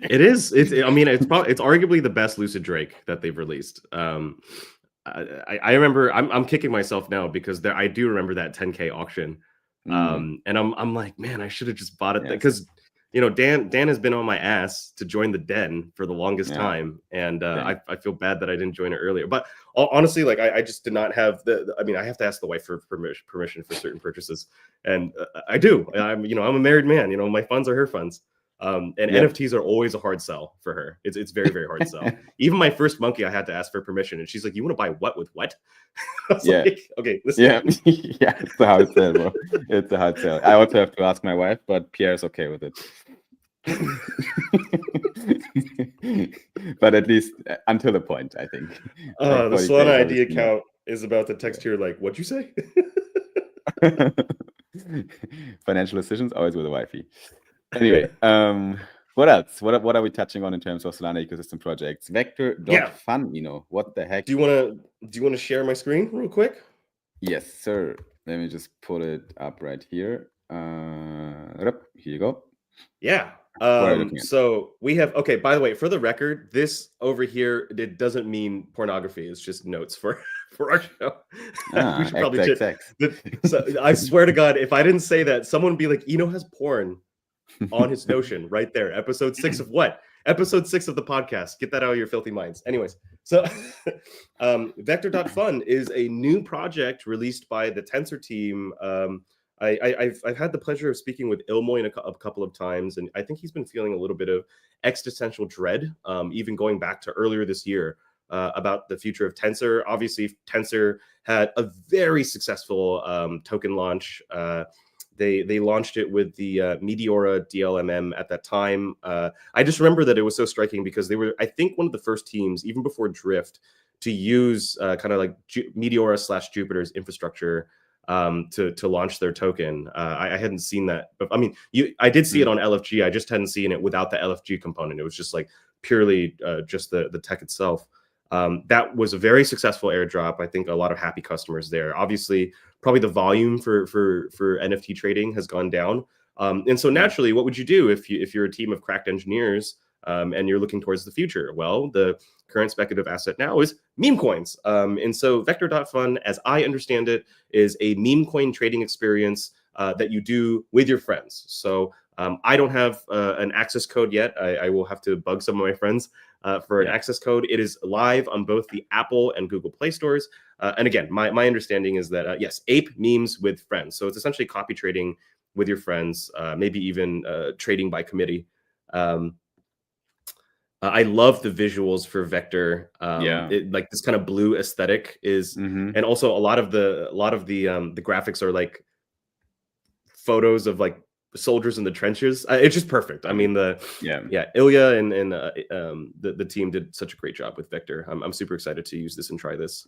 it is. It's arguably the best Lucid Drake that they've released. I remember I'm kicking myself now because I do remember that 10K auction. And I'm like, man, I should have just bought it because Dan has been on my ass to join the den for the longest time, and I feel bad that I didn't join it earlier. But honestly, like I just did not have I have to ask the wife for permission for certain purchases, and I do. I'm a married man. My funds are her funds. And NFTs are always a hard sell for her. It's very, very hard sell. Even my first monkey, I had to ask for permission, and she's like, "You want to buy what with what?" I was like, okay, listen. Yeah, it's a hard sell, bro. It's a hard sell. I also have to ask my wife, but Pierre's okay with it. But at least until a point, I think. The Solana ID account is about to text here like, "What'd you say?" Financial decisions always with a wifey. Anyway, what else? What are we touching on in terms of Solana ecosystem projects? Vector.fun, what the heck? Do you want to share my screen real quick? Yes, sir. Let me just pull it up right here. Here you go. Yeah. So we have, by the way, for the record, this over here, it doesn't mean pornography. It's just notes for our show. We should probably so I swear to God, if I didn't say that, someone would be like, Eno has porn on his Notion right there. Episode 6 of what? Episode 6 of the podcast. Get that out of your filthy minds. Anyways, so Vector.fun is a new project released by the Tensor team. I've had the pleasure of speaking with Ilmoy a couple of times, and I think he's been feeling a little bit of existential dread, even going back to earlier this year, about the future of Tensor. Obviously, Tensor had a very successful token launch. They launched it with the Meteora DLMM at that time. I just remember that it was so striking because they were, I think, one of the first teams, even before Drift, to use kind of like Meteora/Jupiter's infrastructure to launch their token. I hadn't seen that, but I mean, I did see it on LFG. I just hadn't seen it without the LFG component. It was just like purely just the tech itself. That was a very successful airdrop. I think a lot of happy customers there. Obviously, probably the volume for NFT trading has gone down. And so naturally, what would you do if you're a team of cracked engineers and you're looking towards the future? Well, the current speculative asset now is meme coins. And so Vector.fun, as I understand it, is a meme coin trading experience that you do with your friends. So I don't have an access code yet. I will have to bug some of my friends for an access code. It is live on both the Apple and Google Play stores. And again, my understanding is that, yes, ape memes with friends. So it's essentially copy trading with your friends, maybe even trading by committee. I love the visuals for Vector. Like this kind of blue aesthetic is, and also a lot of the graphics are like photos of like soldiers in the trenches. It's just perfect. I mean, Ilya and the team did such a great job with Vector. I'm super excited to use this and try this.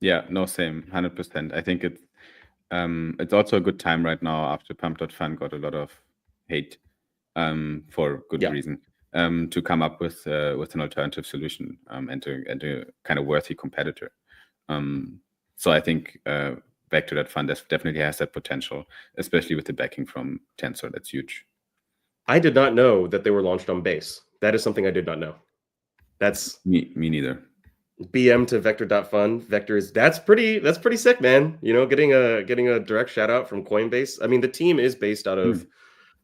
Yeah, no, same, 100%. I think it's also a good time right now after Pump.fun got a lot of hate for good reason to come up with an alternative solution and to kind of worthy competitor. So I think Vector.fun definitely has that potential, especially with the backing from Tensor. That's huge. I did not know that they were launched on Base. That is something I did not know. That's me neither. BM to Vector.fun. Vector that's pretty sick, man. Getting a direct shout out from Coinbase. I mean, the team is based out of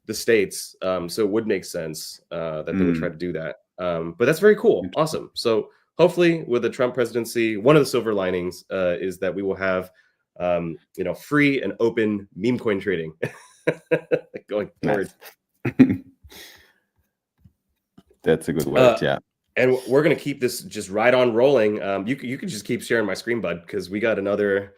the States, so it would make sense that they would try to do that. But that's very cool. Awesome. So hopefully with the Trump presidency, one of the silver linings is that we will have free and open meme coin trading going forward. That's a good word. Yeah. And we're gonna keep this just right on rolling. You could just keep sharing my screen, bud, because we got another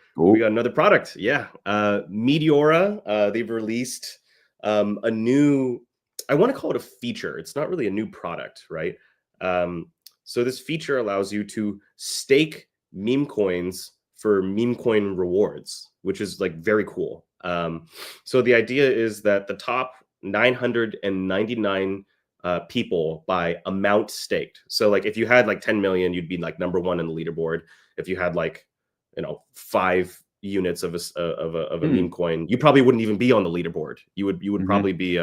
product. Yeah, Meteora. They've released a new. I want to call it a feature. It's not really a new product, right? So this feature allows you to stake meme coins for meme coin rewards, which is like very cool. So the idea is that the top 999 people by amount staked. So like if you had like 10 million, you'd be like number one in the leaderboard. If you had like 5 units of a meme coin, you probably wouldn't even be on the leaderboard. You would probably be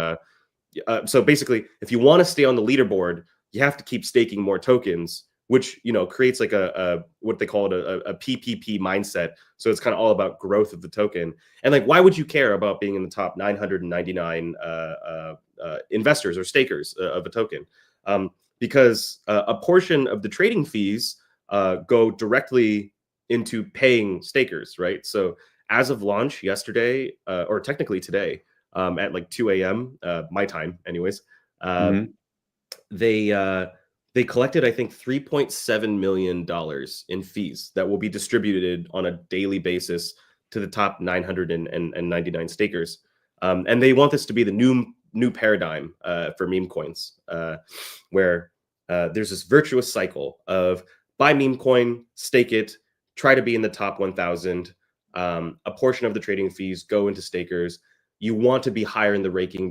so basically, if you want to stay on the leaderboard, you have to keep staking more tokens, which creates like a what they call it a PPP mindset. So it's kind of all about growth of the token. And like, why would you care about being in the top 999 investors or stakers of a token? Because a portion of the trading fees go directly into paying stakers, right? So as of launch yesterday, or technically today, at like 2 a.m. My time, anyways, they collected, I think, $3.7 million in fees that will be distributed on a daily basis to the top 999 stakers. And they want this to be the new paradigm for meme coins, where there's this virtuous cycle of buy meme coin, stake it, try to be in the top 1,000. A portion of the trading fees go into stakers. You want to be higher in the ranking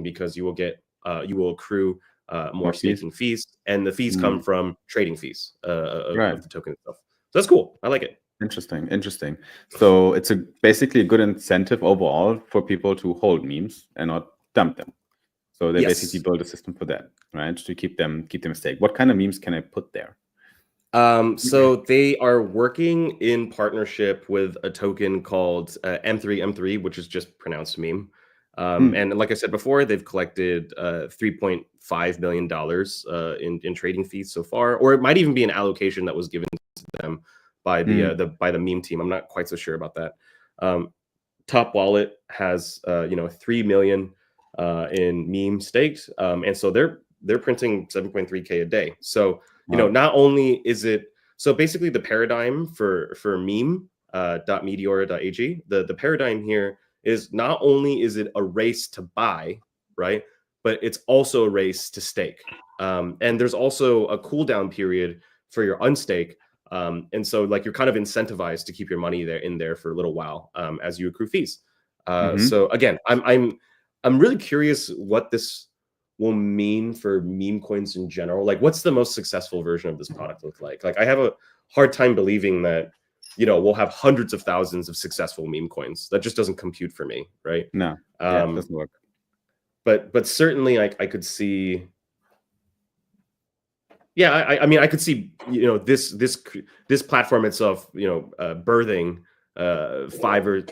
because you will accrue more staking fees, and the fees come from trading fees of the token itself. So that's cool. I like it. Interesting. So it's basically a good incentive overall for people to hold memes and not dump them. So they basically build a system for that, right? To keep them stake. What kind of memes can I put there? So they are working in partnership with a token called M3, which is just pronounced meme. And like I said before, they've collected $3.5 million in trading fees so far, or it might even be an allocation that was given to them by the meme team. I'm not quite so sure about that. Top Wallet has 3 million in meme staked, and so they're printing 7.3K a day. So not only is it basically the paradigm for meme .meteora.ag, the paradigm here is not only is it a race to buy, right, but it's also a race to stake. And there's also a cooldown period for your unstake. And so like you're kind of incentivized to keep your money in there for a little while as you accrue fees. So again, I'm really curious what this will mean for meme coins in general. Like, what's the most successful version of this product look like? Like, I have a hard time believing that we'll have hundreds of thousands of successful meme coins. That just doesn't compute for me, right? No, it doesn't work. But certainly, I could see. Yeah, I mean, I could see this platform itself, birthing 5 or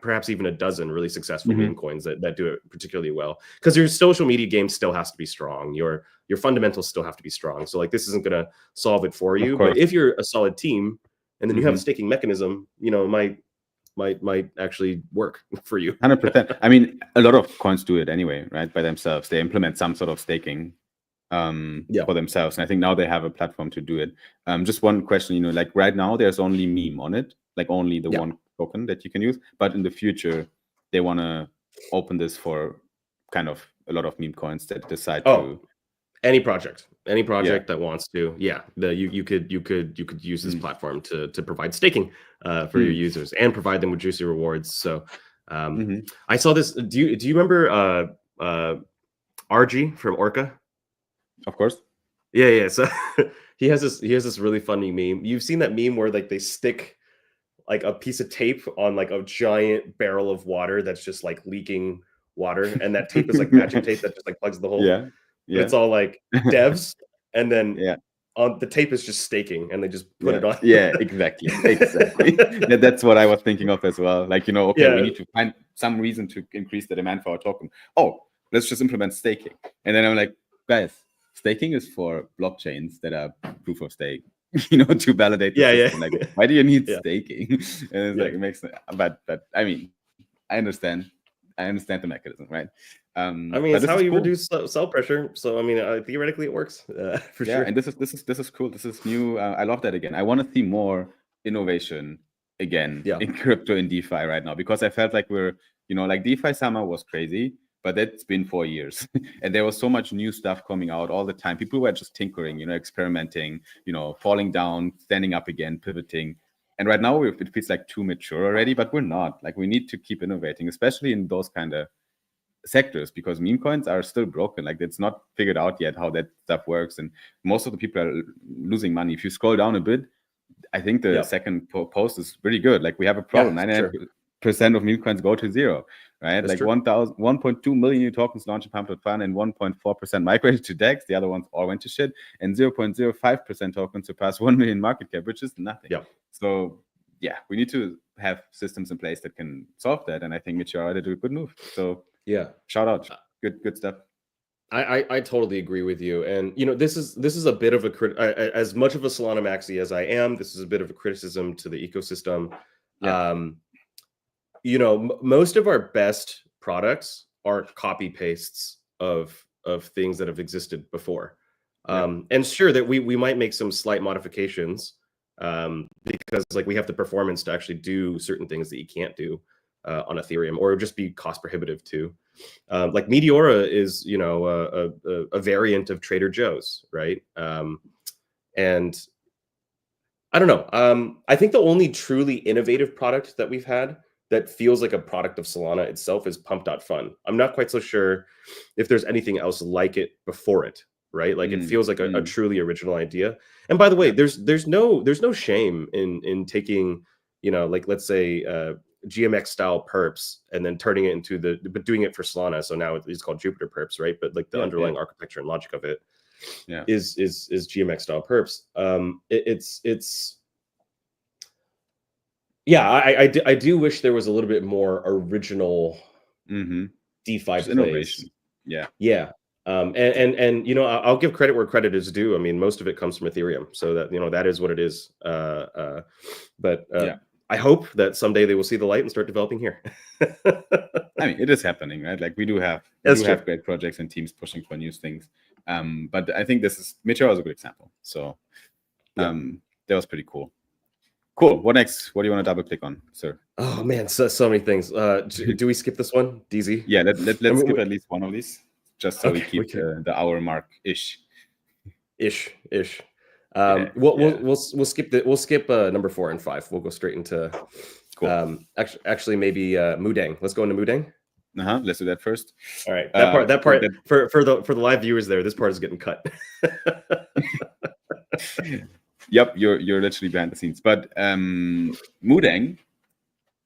perhaps even a dozen really successful meme coins that do it particularly well. Because your social media game still has to be strong. Your fundamentals still have to be strong. So like this isn't going to solve it for you. But if you're a solid team and then you have a staking mechanism, it might actually work for you. 100%. I mean, a lot of coins do it anyway, right? By themselves, they implement some sort of staking for themselves, and I think now they have a platform to do it. Just one question, like right now there's only meme on it, like only the one token that you can use, but in the future they want to open this for kind of a lot of meme coins that decide to any project that wants to you could use this platform to provide staking for your users and provide them with juicy rewards. So I saw this. Do you remember RG from Orca? Of course. Yeah. So he has this really funny meme. You've seen that meme where like they stick like a piece of tape on like a giant barrel of water that's just like leaking water, and that tape is like magic tape that just like plugs the hole. Yeah. It's all like devs, and then on the tape is just staking, and they just put it on. Yeah, exactly. That's what I was thinking of as well. Like we need to find some reason to increase the demand for our token. Oh, let's just implement staking, and then I'm like, guys, Staking is for blockchains that are proof of stake, to validate the Yeah, system. Like, why do you need Yeah. staking? And it's like, it makes sense. But I mean, I understand the mechanism, right? I mean, but it's this how is you cool. reduce sell pressure. So I mean, theoretically, it works for Yeah, sure. and this is cool. This is new. I love that again. I want to see more innovation again Yeah. in crypto and DeFi right now, because I felt like we're, like DeFi summer was crazy, but it's been 4 years and there was so much new stuff coming out all the time. People were just tinkering, experimenting, falling down, standing up again, pivoting. And right now it feels like too mature already, but we're not. Like, we need to keep innovating, especially in those kind of sectors, because meme coins are still broken. Like, it's not figured out yet how that stuff works, and most of the people are losing money. If you scroll down a bit, I think the second post is really good. Like, we have a problem. 99% of meme coins go to zero, right? That's like true. 1.2 million new tokens launched in Pump Fund, and 1.4% migrated to DEX. The other ones all went to shit, and 0.05% tokens surpassed 1 million market cap, which is nothing. Yeah. So yeah, we need to have systems in place that can solve that, and I think Meteora did a good move. So Yeah, shout out, good stuff. I totally agree with you. And this is a bit of as much of a Solana maxi as I am, this is a bit of a criticism to the ecosystem. Yeah. Most of our best products are copy pastes of things that have existed before. And sure that we might make some slight modifications, because like we have the performance to actually do certain things that you can't do on Ethereum, or just be cost prohibitive too. Like Meteora is, a variant of Trader Joe's, right? And I don't know. I think the only truly innovative product that we've had that feels like a product of Solana itself is Pump.fun. I'm not quite so sure if there's anything else like it before it, right? Like it feels like a truly original idea. And by the way, there's no shame in taking, like, let's say GMX style perps and then turning it into but doing it for Solana. So now it's called Jupiter perps, right? But like the underlying architecture and logic of it is GMX style perps. I do wish there was a little bit more original DeFi plays. Innovation. Yeah. And I'll give credit where credit is due. I mean, most of it comes from Ethereum, so that that is what it is. But I hope that someday they will see the light and start developing here. I mean, it is happening, right? Like, we do have great projects and teams pushing for new things. But I think Meteora is a good example. So that was pretty cool. Cool. What next? What do you want to double click on, sir? Oh man, so many things. Do we skip this one, DZ? Yeah, let's skip at least one of these, just so we keep the hour mark ish. We'll skip number 4 and 5. We'll go straight into cool. Actually maybe Mudang. Let's go into Mudang. Let's do that first. All right. That part for the live viewers there, this part is getting cut. Yep, you're literally behind the scenes. But Mudang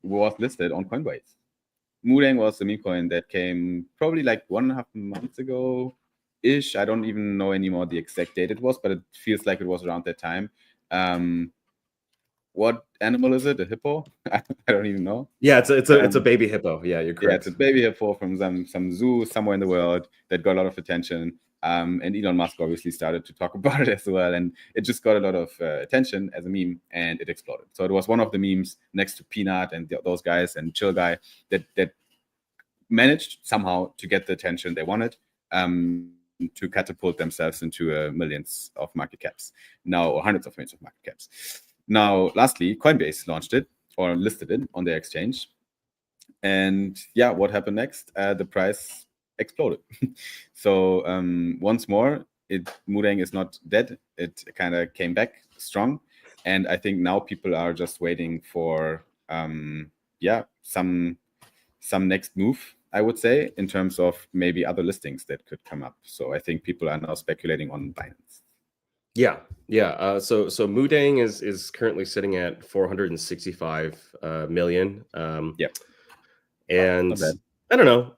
was listed on Coinbase. Mudang was a meme coin that came probably like 1.5 months ago ish. I don't even know anymore the exact date it was, but it feels like it was around that time. What animal is it? A hippo? I don't even know. Yeah, it's a baby hippo. Yeah, you're correct. Yeah, it's a baby hippo from some zoo somewhere in the world that got a lot of attention. And Elon Musk obviously started to talk about it as well, and it just got a lot of attention as a meme, and it exploded. So it was one of the memes next to Peanut and those guys and Chill Guy that managed somehow to get the attention they wanted, to catapult themselves into millions of market caps now, or hundreds of millions of market caps. Now, lastly, Coinbase launched it or listed it on their exchange, and what happened next? The price exploded. So once more, Mudang is not dead. It kind of came back strong, and I think now people are just waiting for some next move, I would say, in terms of maybe other listings that could come up. So I think people are now speculating on Binance. So Mudang is currently sitting at 465 million. And I don't know.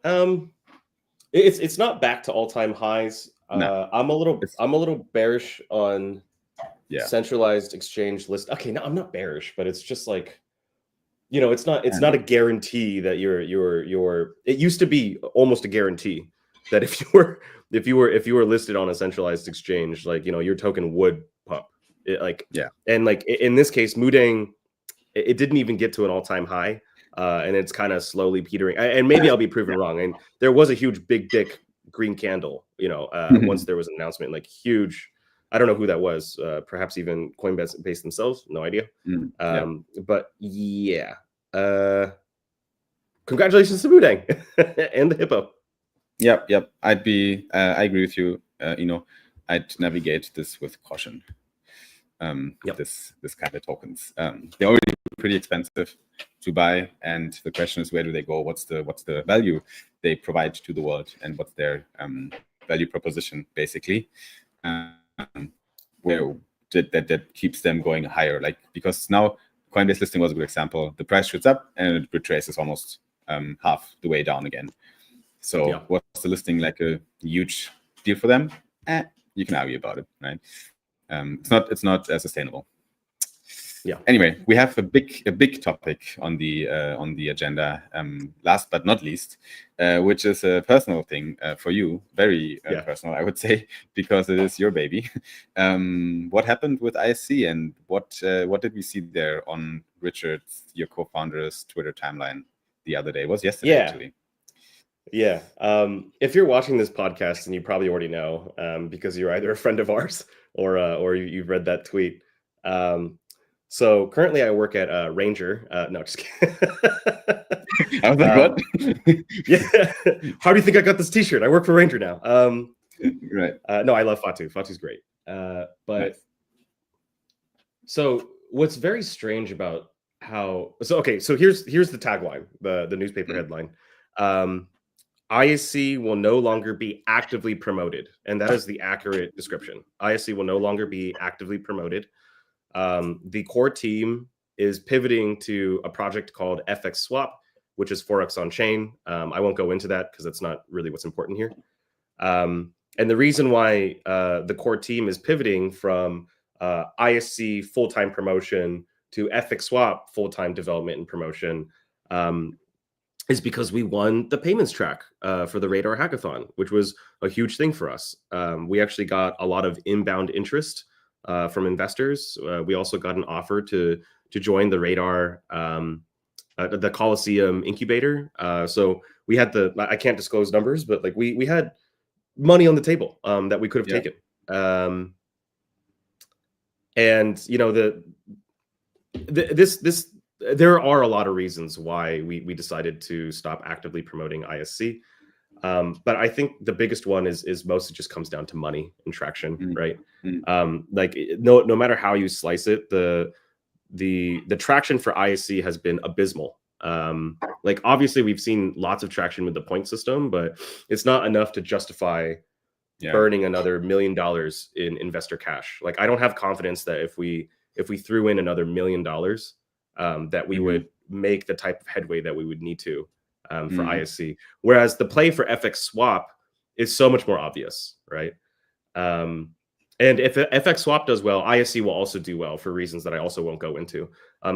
It's not back to all-time highs. No. I'm a little bearish on centralized exchange list. Okay, no, I'm not bearish, but it's just like, it's not a guarantee that you're. It used to be almost a guarantee that if you if you were listed on a centralized exchange, like, your token would pump. And like in this case, Mudang, it didn't even get to an all-time high, and it's kind of slowly petering. And maybe I'll be proven wrong. And there was a huge big dick green candle, once there was an announcement, like huge. I don't know who that was. Perhaps even Coinbase themselves. No idea. But yeah. Congratulations to Mudang and the hippo. Yep. I agree with you. I'd navigate this with caution. This kind of tokens. They're already pretty expensive to buy, and the question is, where do they go? What's the value they provide to the world, and what's their value proposition, basically? Where that keeps them going higher, like, because now Coinbase listing was a good example. The price shoots up and it retraces almost half the way down again. So was the listing like a huge deal for them? You can argue about it, right? It's not sustainable. Anyway, we have a big topic on the agenda, last but not least, which is a personal thing for you, very personal, I would say, because it is your baby. What happened with ISC, and what did we see there on Richard's, your co-founder's, Twitter timeline the other day? It was yesterday, actually. Yeah. If you're watching this podcast, and you probably already know, because you're either a friend of ours or you've read that tweet. So currently I work at Ranger. No, just kidding. I was like, what? Yeah. How do you think I got this t-shirt? I work for Ranger now. Right. No, I love Fatu. Fatu's great. But nice. So what's very strange about so here's the tagline, the newspaper headline. ISC will no longer be actively promoted. And that is the accurate description. ISC will no longer be actively promoted. The core team is pivoting to a project called FX Swap, which is Forex on chain. I won't go into that because that's not really what's important here. And the reason why the core team is pivoting from ISC full-time promotion to FX Swap full-time development and promotion is because we won the payments track for the Radar Hackathon, which was a huge thing for us. We actually got a lot of inbound interest from investors. We also got an offer to join the Radar, the Coliseum incubator. So we had I can't disclose numbers, but like we had money on the table that we could have taken. And there are a lot of reasons why we decided to stop actively promoting ISC. But I think the biggest one is mostly just comes down to money and traction, right? Like no matter how you slice it, the traction for ISC has been abysmal. Like obviously we've seen lots of traction with the point system, but it's not enough to justify burning another $1 million in investor cash. Like I don't have confidence that if we threw in another $1 million, that we would make the type of headway that we would need to for ISC. Whereas the play for FX Swap is so much more obvious, right? And if FX Swap does well, ISC will also do well for reasons that I also won't go into.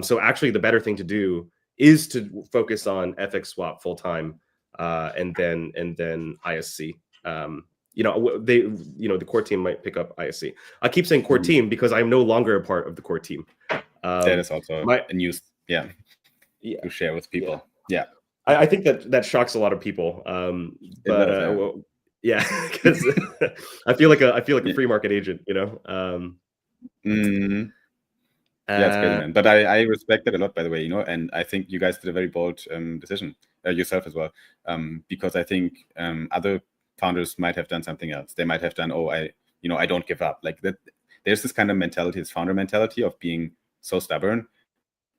So actually the better thing to do is to focus on FX Swap full time, and then ISC. The core team might pick up ISC. I keep saying core team because I'm no longer a part of the core team. That is also a news, to share with people. I think that shocks a lot of people. Because I feel like a free market agent, It's crazy, man. But I respect that a lot, by the way, and I think you guys did a very bold decision yourself as well, because I think other founders might have done something else. They might have done, I don't give up. Like that. There's this kind of mentality, this founder mentality of being so stubborn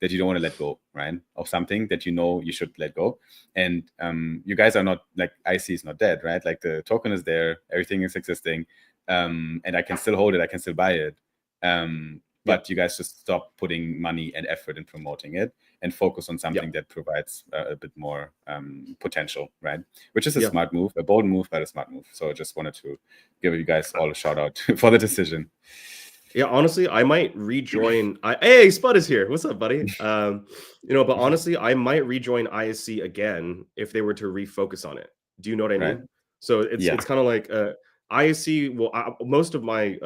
that you don't want to let go, right? Of something that you should let go. And you guys are not, like, IC is not dead, right? Like the token is there, everything is existing, and I can still hold it, I can still buy it. But you guys just stop putting money and effort in promoting it and focus on something that provides a bit more potential, right? Which is a smart move, a bold move, but a smart move. So I just wanted to give you guys all a shout out for the decision. Yeah, honestly, I might rejoin. Hey, Spud is here. What's up, buddy? But honestly, I might rejoin ISC again if they were to refocus on it. Do you know what I mean? Right. So it's kind of like ISC, well, most of my,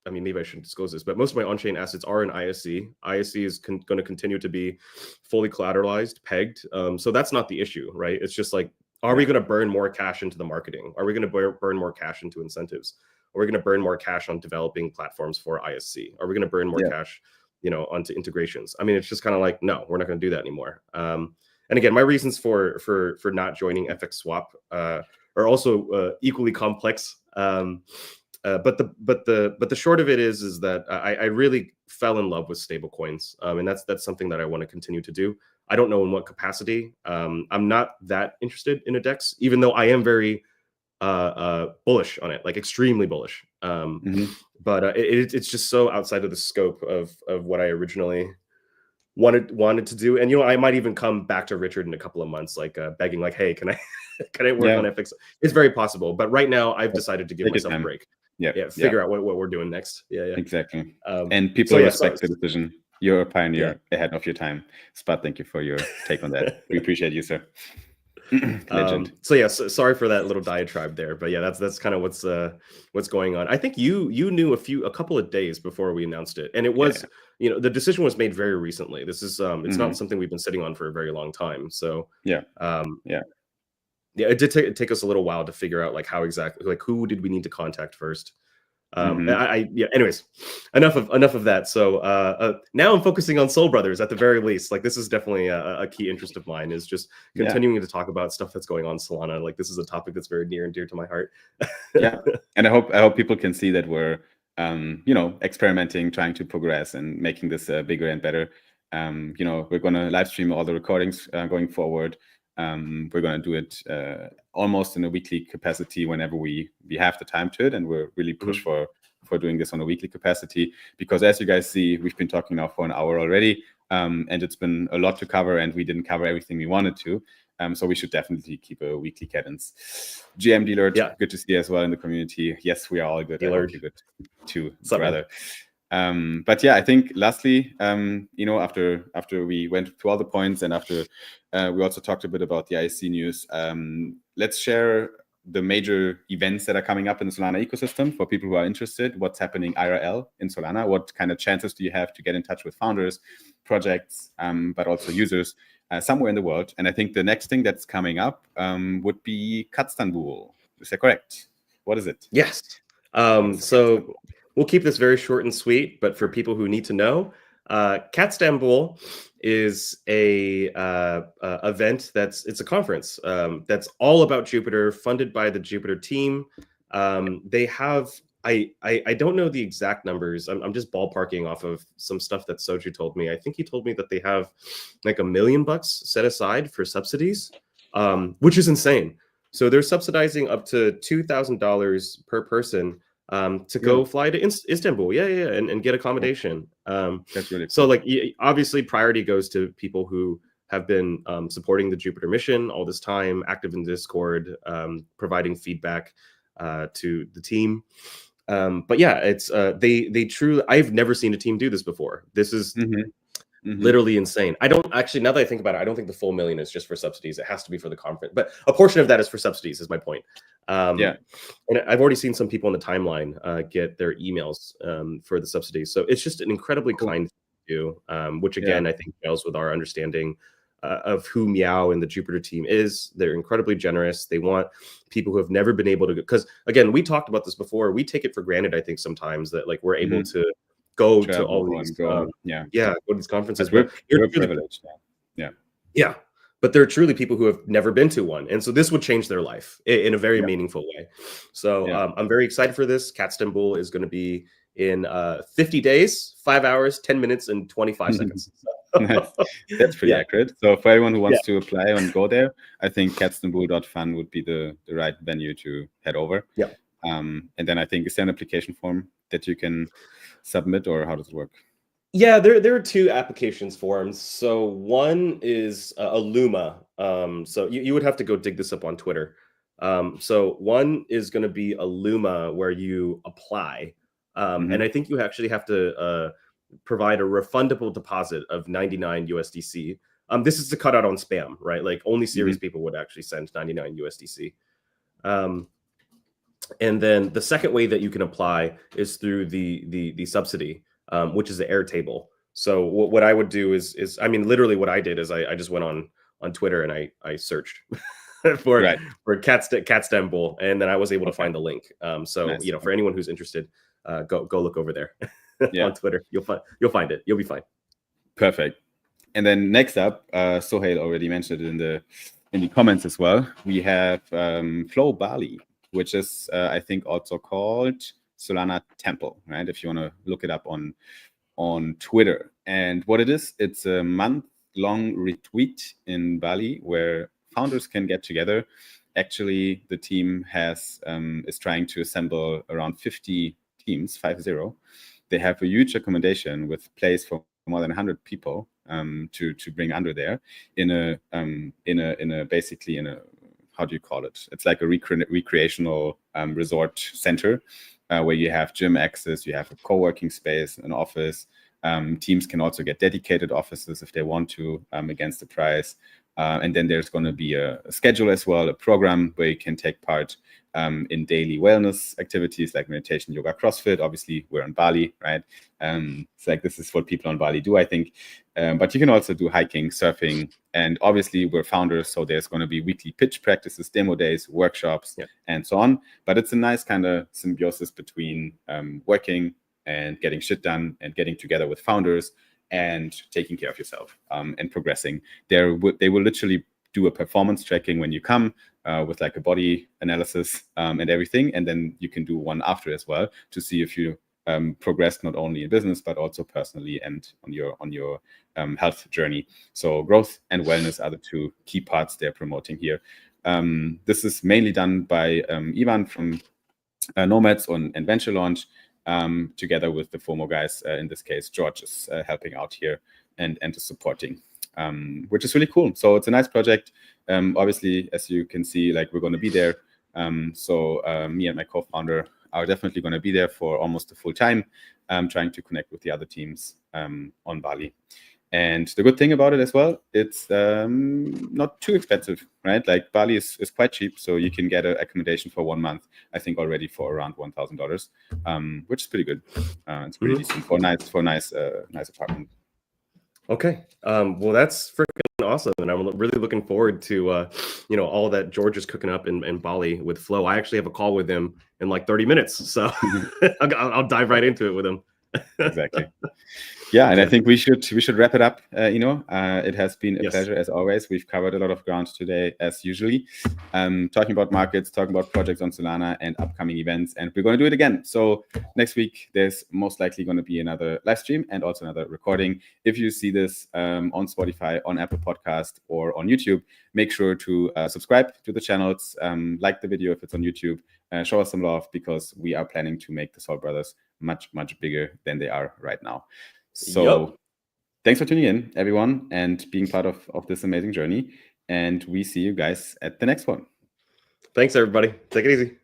I mean, maybe I shouldn't disclose this, but most of my on-chain assets are in ISC. ISC is going to continue to be fully collateralized, pegged. So that's not the issue, right? It's just like, are we going to burn more cash into the marketing? Are we going to burn more cash into incentives? Are we going to burn more cash on developing platforms for ISC? Are we going to burn more cash, onto integrations? I mean, it's just kind of like, no, we're not going to do that anymore. And again, my reasons for not joining FX Swap are also equally complex. But the short of it is that I really fell in love with stablecoins, and that's something that I want to continue to do. I don't know in what capacity. I'm not that interested in a DEX, even though I am very bullish on it, like extremely bullish. But it's just so outside of the scope of what I originally wanted to do. And I might even come back to Richard in a couple of months, like begging, like, hey, can I work on FX? It's very possible, but right now I've decided to give myself a break. Figure out what we're doing next. Exactly. And people respect the decision. You're a pioneer ahead of your time. Spot, thank you for your take on that. We appreciate you, sir. Legend. Sorry for that little diatribe there, but that's kind of what's going on. I think you knew a couple of days before we announced it, and it was the decision was made very recently. This is it's not something we've been sitting on for a very long time. So it did take us a little while to figure out like how exactly, like who did we need to contact first. Anyways, enough of that. So now I'm focusing on Soul Brothers at the very least. Like this is definitely a key interest of mine, is just continuing to talk about stuff that's going on in Solana. Like this is a topic that's very near and dear to my heart. And I hope people can see that we're experimenting, trying to progress and making this bigger and better. We're going to live stream all the recordings going forward. We're going to do it almost in a weekly capacity whenever we have the time to it, and we're really push for doing this on a weekly capacity, because as you guys see, we've been talking now for an hour already, and it's been a lot to cover, and we didn't cover everything we wanted to, so we should definitely keep a weekly cadence. GM Dealer, good to see you as well in the community. Yes, we are all good. You're good too, brother. But I think lastly, after we went through all the points, and after we also talked a bit about the IC news, let's share the major events that are coming up in the Solana ecosystem for people who are interested. What's happening IRL in Solana? What kind of chances do you have to get in touch with founders, projects, but also users somewhere in the world? And I think the next thing that's coming up would be Katztanbul. Is that correct? What is it? Yes. So we'll keep this very short and sweet, but for people who need to know, Katztanbul is a event it's a conference that's all about Jupiter, funded by the Jupiter team. They have I don't know the exact numbers. I'm just ballparking off of some stuff that Soju told me. I think he told me that they have like $1 million set aside for subsidies, which is insane. So they're subsidizing up to $2,000 per person to go fly to Istanbul, and get accommodation. That's really cool. So like obviously priority goes to people who have been supporting the Jupiter mission all this time, active in Discord, providing feedback to the team. But it's they truly, I've never seen a team do this before. This is literally insane. I don't actually, now that I think about it, I don't think the full $1 million is just for subsidies. It has to be for the conference, but a portion of that is for subsidies, is my point. And I've already seen some people on the timeline get their emails for the subsidies. So it's just an incredibly kind thing to do, which again, I think gels with our understanding of who Meow and the Jupiter team is. They're incredibly generous. They want people who have never been able to go, because again, we talked about this before. We take it for granted, I think, sometimes that like we're able to go to all these go to these conferences. We're privileged. But they're truly people who have never been to one, and so this would change their life in a very meaningful way. So I'm very excited for this. Katztanbul is going to be in 50 days, 5 hours, 10 minutes, and 25 seconds. That's pretty accurate. So for everyone who wants to apply and go there, I think katztanbul.fun would be the right venue to head over. And then I think, is there an application form that you can submit, or how does it work? Yeah, there are two applications forms. So one is a Luma. So you would have to go dig this up on Twitter. So one is going to be a Luma where you apply. And I think you actually have to provide a refundable deposit of 99 USDC. This is to cut out on spam, right? Like only serious people would actually send 99 USDC. And then the second way that you can apply is through the subsidy, which is the Airtable. So what I would do is I mean, literally what I did is I just went on Twitter and I searched for cat stem bowl, and then I was able to find the link. So Nice. for anyone who's interested, go look over there on Twitter. You'll find it. You'll be fine. Perfect. And then next up, Sohail already mentioned it in the comments as well. We have Flow Bali, which is I think also called Solana Temple, right? If you want to look it up on Twitter. And what it is, it's a month-long retreat in Bali where founders can get together. Actually, the team is trying to assemble around 50 teams, 50. They have a huge accommodation with place for more than 100 people to bring under there in a basically in a, how do you call it? It's like a recreational resort center where you have gym access, you have a co-working space, an office. Teams can also get dedicated offices if they want to against the price. And then there's going to be a schedule as well, a program where you can take part in daily wellness activities like meditation, yoga, CrossFit. Obviously, we're on Bali, right? It's like this is what people on Bali do, I think. But you can also do hiking, surfing, and obviously we're founders, so there's going to be weekly pitch practices, demo days, workshops, and so on. But it's a nice kind of symbiosis between working and getting shit done and getting together with founders and taking care of yourself and progressing. They will literally do a performance tracking when you come with like a body analysis and everything. And then you can do one after as well to see if you progressed not only in business, but also personally and on your health journey. So growth and wellness are the two key parts they're promoting here. This is mainly done by Ivan from Nomads and Venture Launch. Together with the FOMO guys, in this case, George is helping out here and supporting, which is really cool. So it's a nice project. Obviously, as you can see, like we're going to be there. So me and my co-founder are definitely going to be there for almost the full time, trying to connect with the other teams on Bali. And the good thing about it as well, it's not too expensive, right? Like Bali is quite cheap, so you can get an accommodation for 1 month, I think already for around $1,000, which is pretty good. It's pretty decent for a nice apartment. Okay, well that's freaking awesome, and I'm really looking forward to all that George is cooking up in Bali with Flow. I actually have a call with him in like 30 minutes, so I'll dive right into it with him. Exactly. Yeah, and I think we should wrap it up. It has been a pleasure as always. We've covered a lot of ground today, as usually, talking about markets, talking about projects on Solana and upcoming events, and we're going to do it again. So next week, there's most likely going to be another live stream and also another recording. If you see this on Spotify, on Apple Podcast, or on YouTube, make sure to subscribe to the channels, like the video if it's on YouTube, show us some love because we are planning to make the Sol Brothers much, much bigger than they are right now. So thanks for tuning in, everyone, and being part of this amazing journey. And we see you guys at the next one. Thanks, everybody. Take it easy.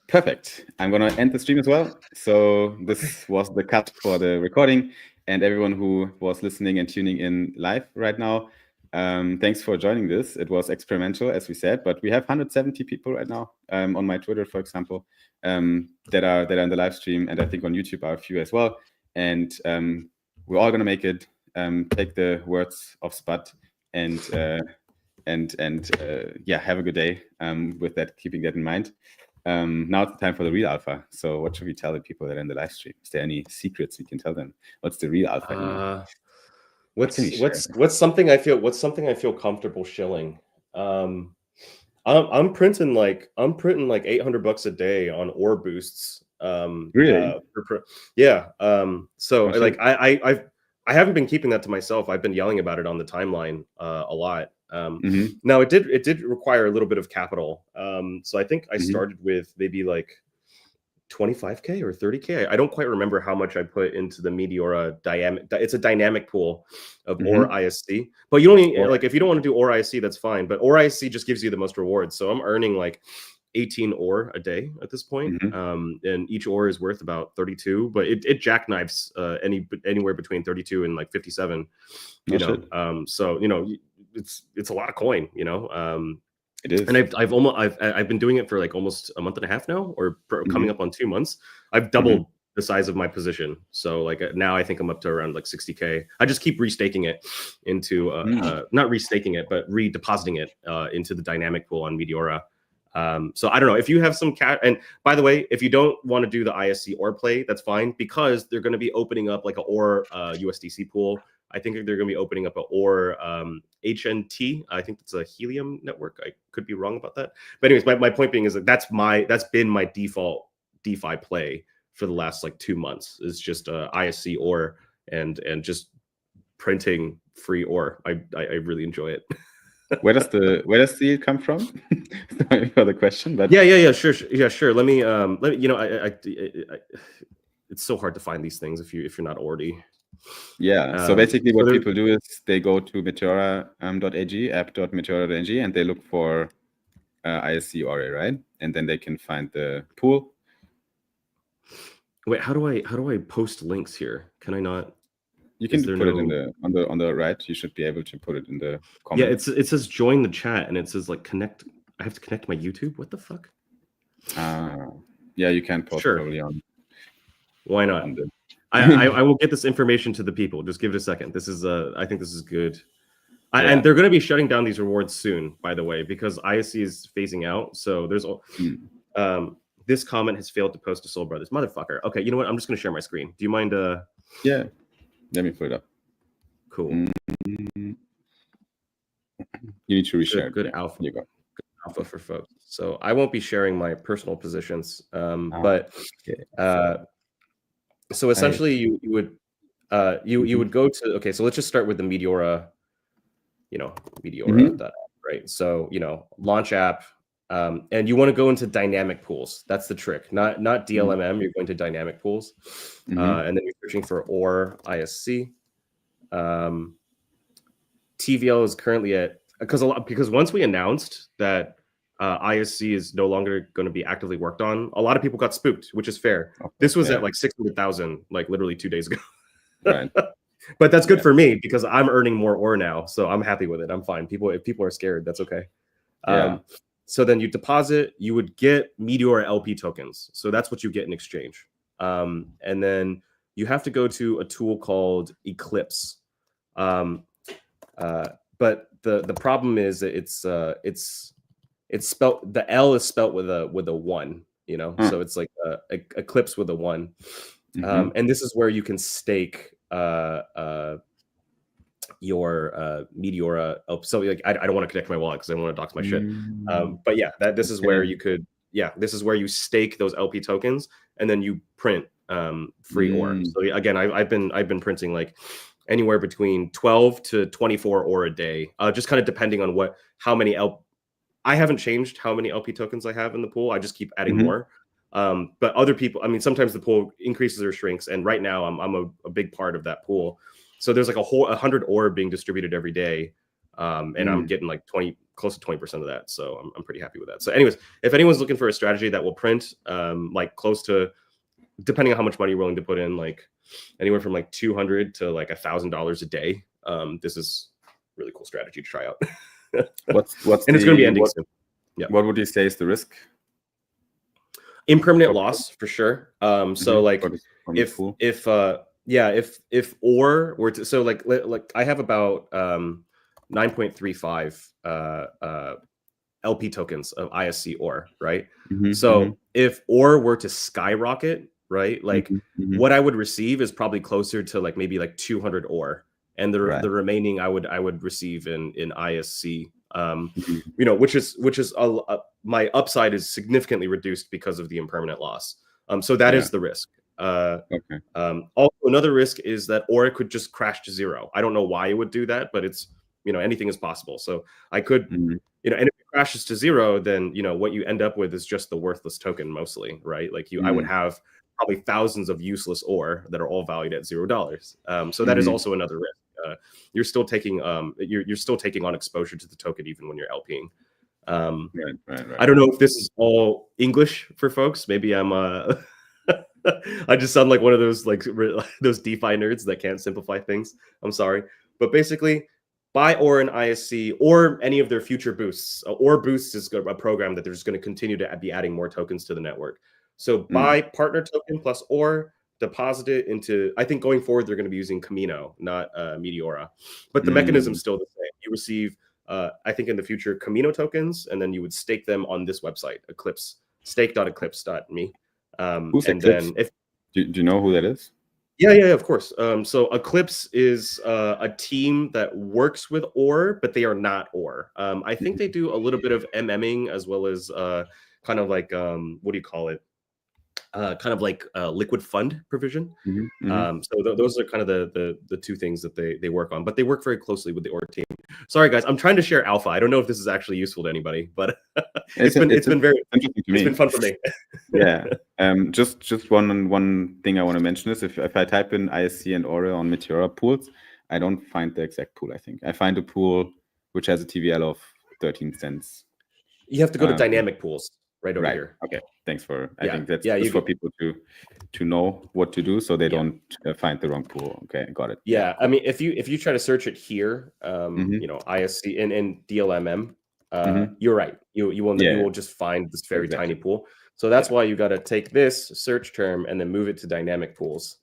Perfect. I'm going to end the stream as well. So this was the cut for the recording. And everyone who was listening and tuning in live right now, thanks for joining this. It was experimental, as we said, but we have 170 people right now on my Twitter, for example, that are in the live stream, and I think on YouTube are a few as well. And we're all gonna make it. Take the words of Spud and have a good day with that, keeping that in mind. Now it's time for the real alpha. So what should we tell the people that are in the live stream? Is there any secrets we can tell them? What's the real alpha? What's something I feel comfortable shilling? I'm printing like $800 a day on ore boosts. Really? Yeah. So like I haven't been keeping that to myself. I've been yelling about it on the timeline a lot. Now it did require a little bit of capital. So I think I started with maybe like 25K or 30K. I don't quite remember how much I put into the Meteora dynamic. It's a dynamic pool of Ore ISC, but you don't need, like, if you don't want to do Ore ISC, that's fine. But Ore ISC just gives you the most rewards. So I'm earning like 18 ore a day at this point. And each ore is worth about 32, but it jackknifes anywhere between 32 and like 57. So it's a lot of coin, It is. And I've been doing it for like almost a month and a half now, or coming up on 2 months. I've doubled the size of my position. So like now I think I'm up to around like 60K. I just keep restaking it into not restaking it, but redepositing it into the dynamic pool on Meteora. So I don't know if you have some cash. And by the way, if you don't want to do the ISC or play, that's fine, because they're going to be opening up like a or USDC pool. I think they're going to be opening up a or HNT. I think it's a Helium network. I could be wrong about that. But anyways, my point being is that that's been my default DeFi play for the last like 2 months. Is just ISC or and just printing free or. I really enjoy it. Where does the yield come from? Sorry for the question, but sure. Let me you know, I it's so hard to find these things if you're not already. Yeah. So basically, what people do is they go to meteora.ag, app.meteora.ag, and they look for ISC or right, and then they can find the pool. Wait, how do I post links here? Can I not? You can put it in the on the right. You should be able to put it in the comments. Yeah, it says join the chat, and it says like connect. I have to connect my YouTube. What the fuck? Yeah, you can post probably on. Why not? I will get this information to the people. Just give it a second. This is I think this is good. And they're going to be shutting down these rewards soon, by the way, because ISC is phasing out. So there's this comment has failed to post to Soul Brothers. Motherfucker. Okay, you know what? I'm just going to share my screen. Do you mind? Yeah. Let me put it up. Cool. You need to reshare. Good alpha. You go. Good alpha for folks. So I won't be sharing my personal positions, but so essentially you would go to. Okay, so let's just start with the Meteora. Meteora.app, right? So launch app, and you want to go into dynamic pools. That's the trick. Not DLMM. You're going to dynamic pools, and then you're searching for or ISC. TVL is currently at because once we announced that ISC is no longer going to be actively worked on, a lot of people got spooked, which is fair. This was at like 600,000, like literally 2 days ago. Right. But that's good for me because I'm earning more ore now, so I'm happy with it. I'm fine. If people are scared, that's okay. So then you deposit, you would get Meteor LP tokens. So that's what you get in exchange. And then you have to go to a tool called Eclipse. But the problem is that it's spelled, the L is spelled with a 1, so it's like Eclipse with a 1. And this is where you can stake your Meteora. So like I don't want to connect my wallet because I don't want to dox my shit. But yeah, this is where you could. Yeah, this is where you stake those LP tokens and then you print free ore. So again, I've been printing like anywhere between 12 to 24 ore a day, just kind of depending on how many I haven't changed how many LP tokens I have in the pool. I just keep adding more. But other people, I mean, sometimes the pool increases or shrinks, and right now I'm a big part of that pool. So there's like 100 ore being distributed every day, and I'm getting like close to 20% of that. So I'm pretty happy with that. So anyways, if anyone's looking for a strategy that will print like close to, depending on how much money you're willing to put in, like anywhere from like $200 to like $1,000 a day, this is a really cool strategy to try out. What's and it's going to be ending soon. Yeah. What would you say is the risk? Impermanent loss for sure. So like if ore were to, so like I have about 9.35 LP tokens of ISC ore, right? So if ore were to skyrocket, right, like what I would receive is probably closer to like maybe like 200 ore, and the remaining I would receive in ISC. Which is my upside is significantly reduced because of the impermanent loss. So that is the risk. Also, another risk is that ore could just crash to zero. I don't know why it would do that, but it's anything is possible. So I could and if it crashes to zero, then what you end up with is just the worthless token mostly, right? Like I would have probably thousands of useless ore that are all valued at $0. So that is also another risk. You're still taking you're still taking on exposure to the token even when you're LPing. Right. I don't know if this is all English for folks. Maybe I'm I just sound like one of those like those DeFi nerds that can't simplify things. I'm sorry, but basically buy Aura and ISC or any of their future boosts. Aura Boosts is a program that they're just going to continue to be adding more tokens to the network. So buy partner token plus Aura, deposit it into, I think going forward, they're going to be using Camino, not Meteora. But the mechanism's still the same. You receive, I think in the future, Camino tokens, and then you would stake them on this website, Eclipse, stake.eclipse.me. Who's and Eclipse? then if do you know who that is? Yeah, of course. So Eclipse is a team that works with Aura, but they are not Aura. I think they do a little bit of MMing as well as kind of like what do you call it? Kind of like liquid fund provision. So those are kind of the two things that they work on, but they work very closely with the Aura team. Sorry guys, I'm trying to share alpha. I don't know if this is actually useful to anybody, but it's been very interesting to me. It's been fun for me. Yeah. Just one thing I want to mention is if I type in ISC and Aura on Meteora pools, I don't find the exact pool. I think I find a pool which has a TVL of 13 cents. You have to go to dynamic pools right over here. Okay. Thanks for. I think that's just for people to know what to do, so they don't find the wrong pool. Okay, got it. Yeah, I mean, if you try to search it here, you know, ISC and DLMM, you're right. You will just find this very tiny pool. So that's why you got to take this search term and then move it to dynamic pools.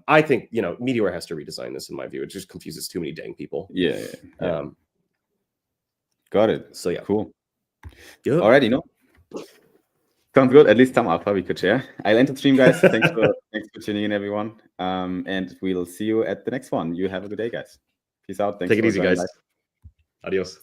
I think, you know, Meteor has to redesign this in my view. It just confuses too many dang people. Yeah. Got it. So yeah, cool. Yep. Alrighty, no. Sounds good. At least some alpha we could share. I'll end the stream, guys. Thanks for tuning in, everyone. And we'll see you at the next one. You have a good day, guys. Peace out. Thanks. Take it easy, guys. Adios.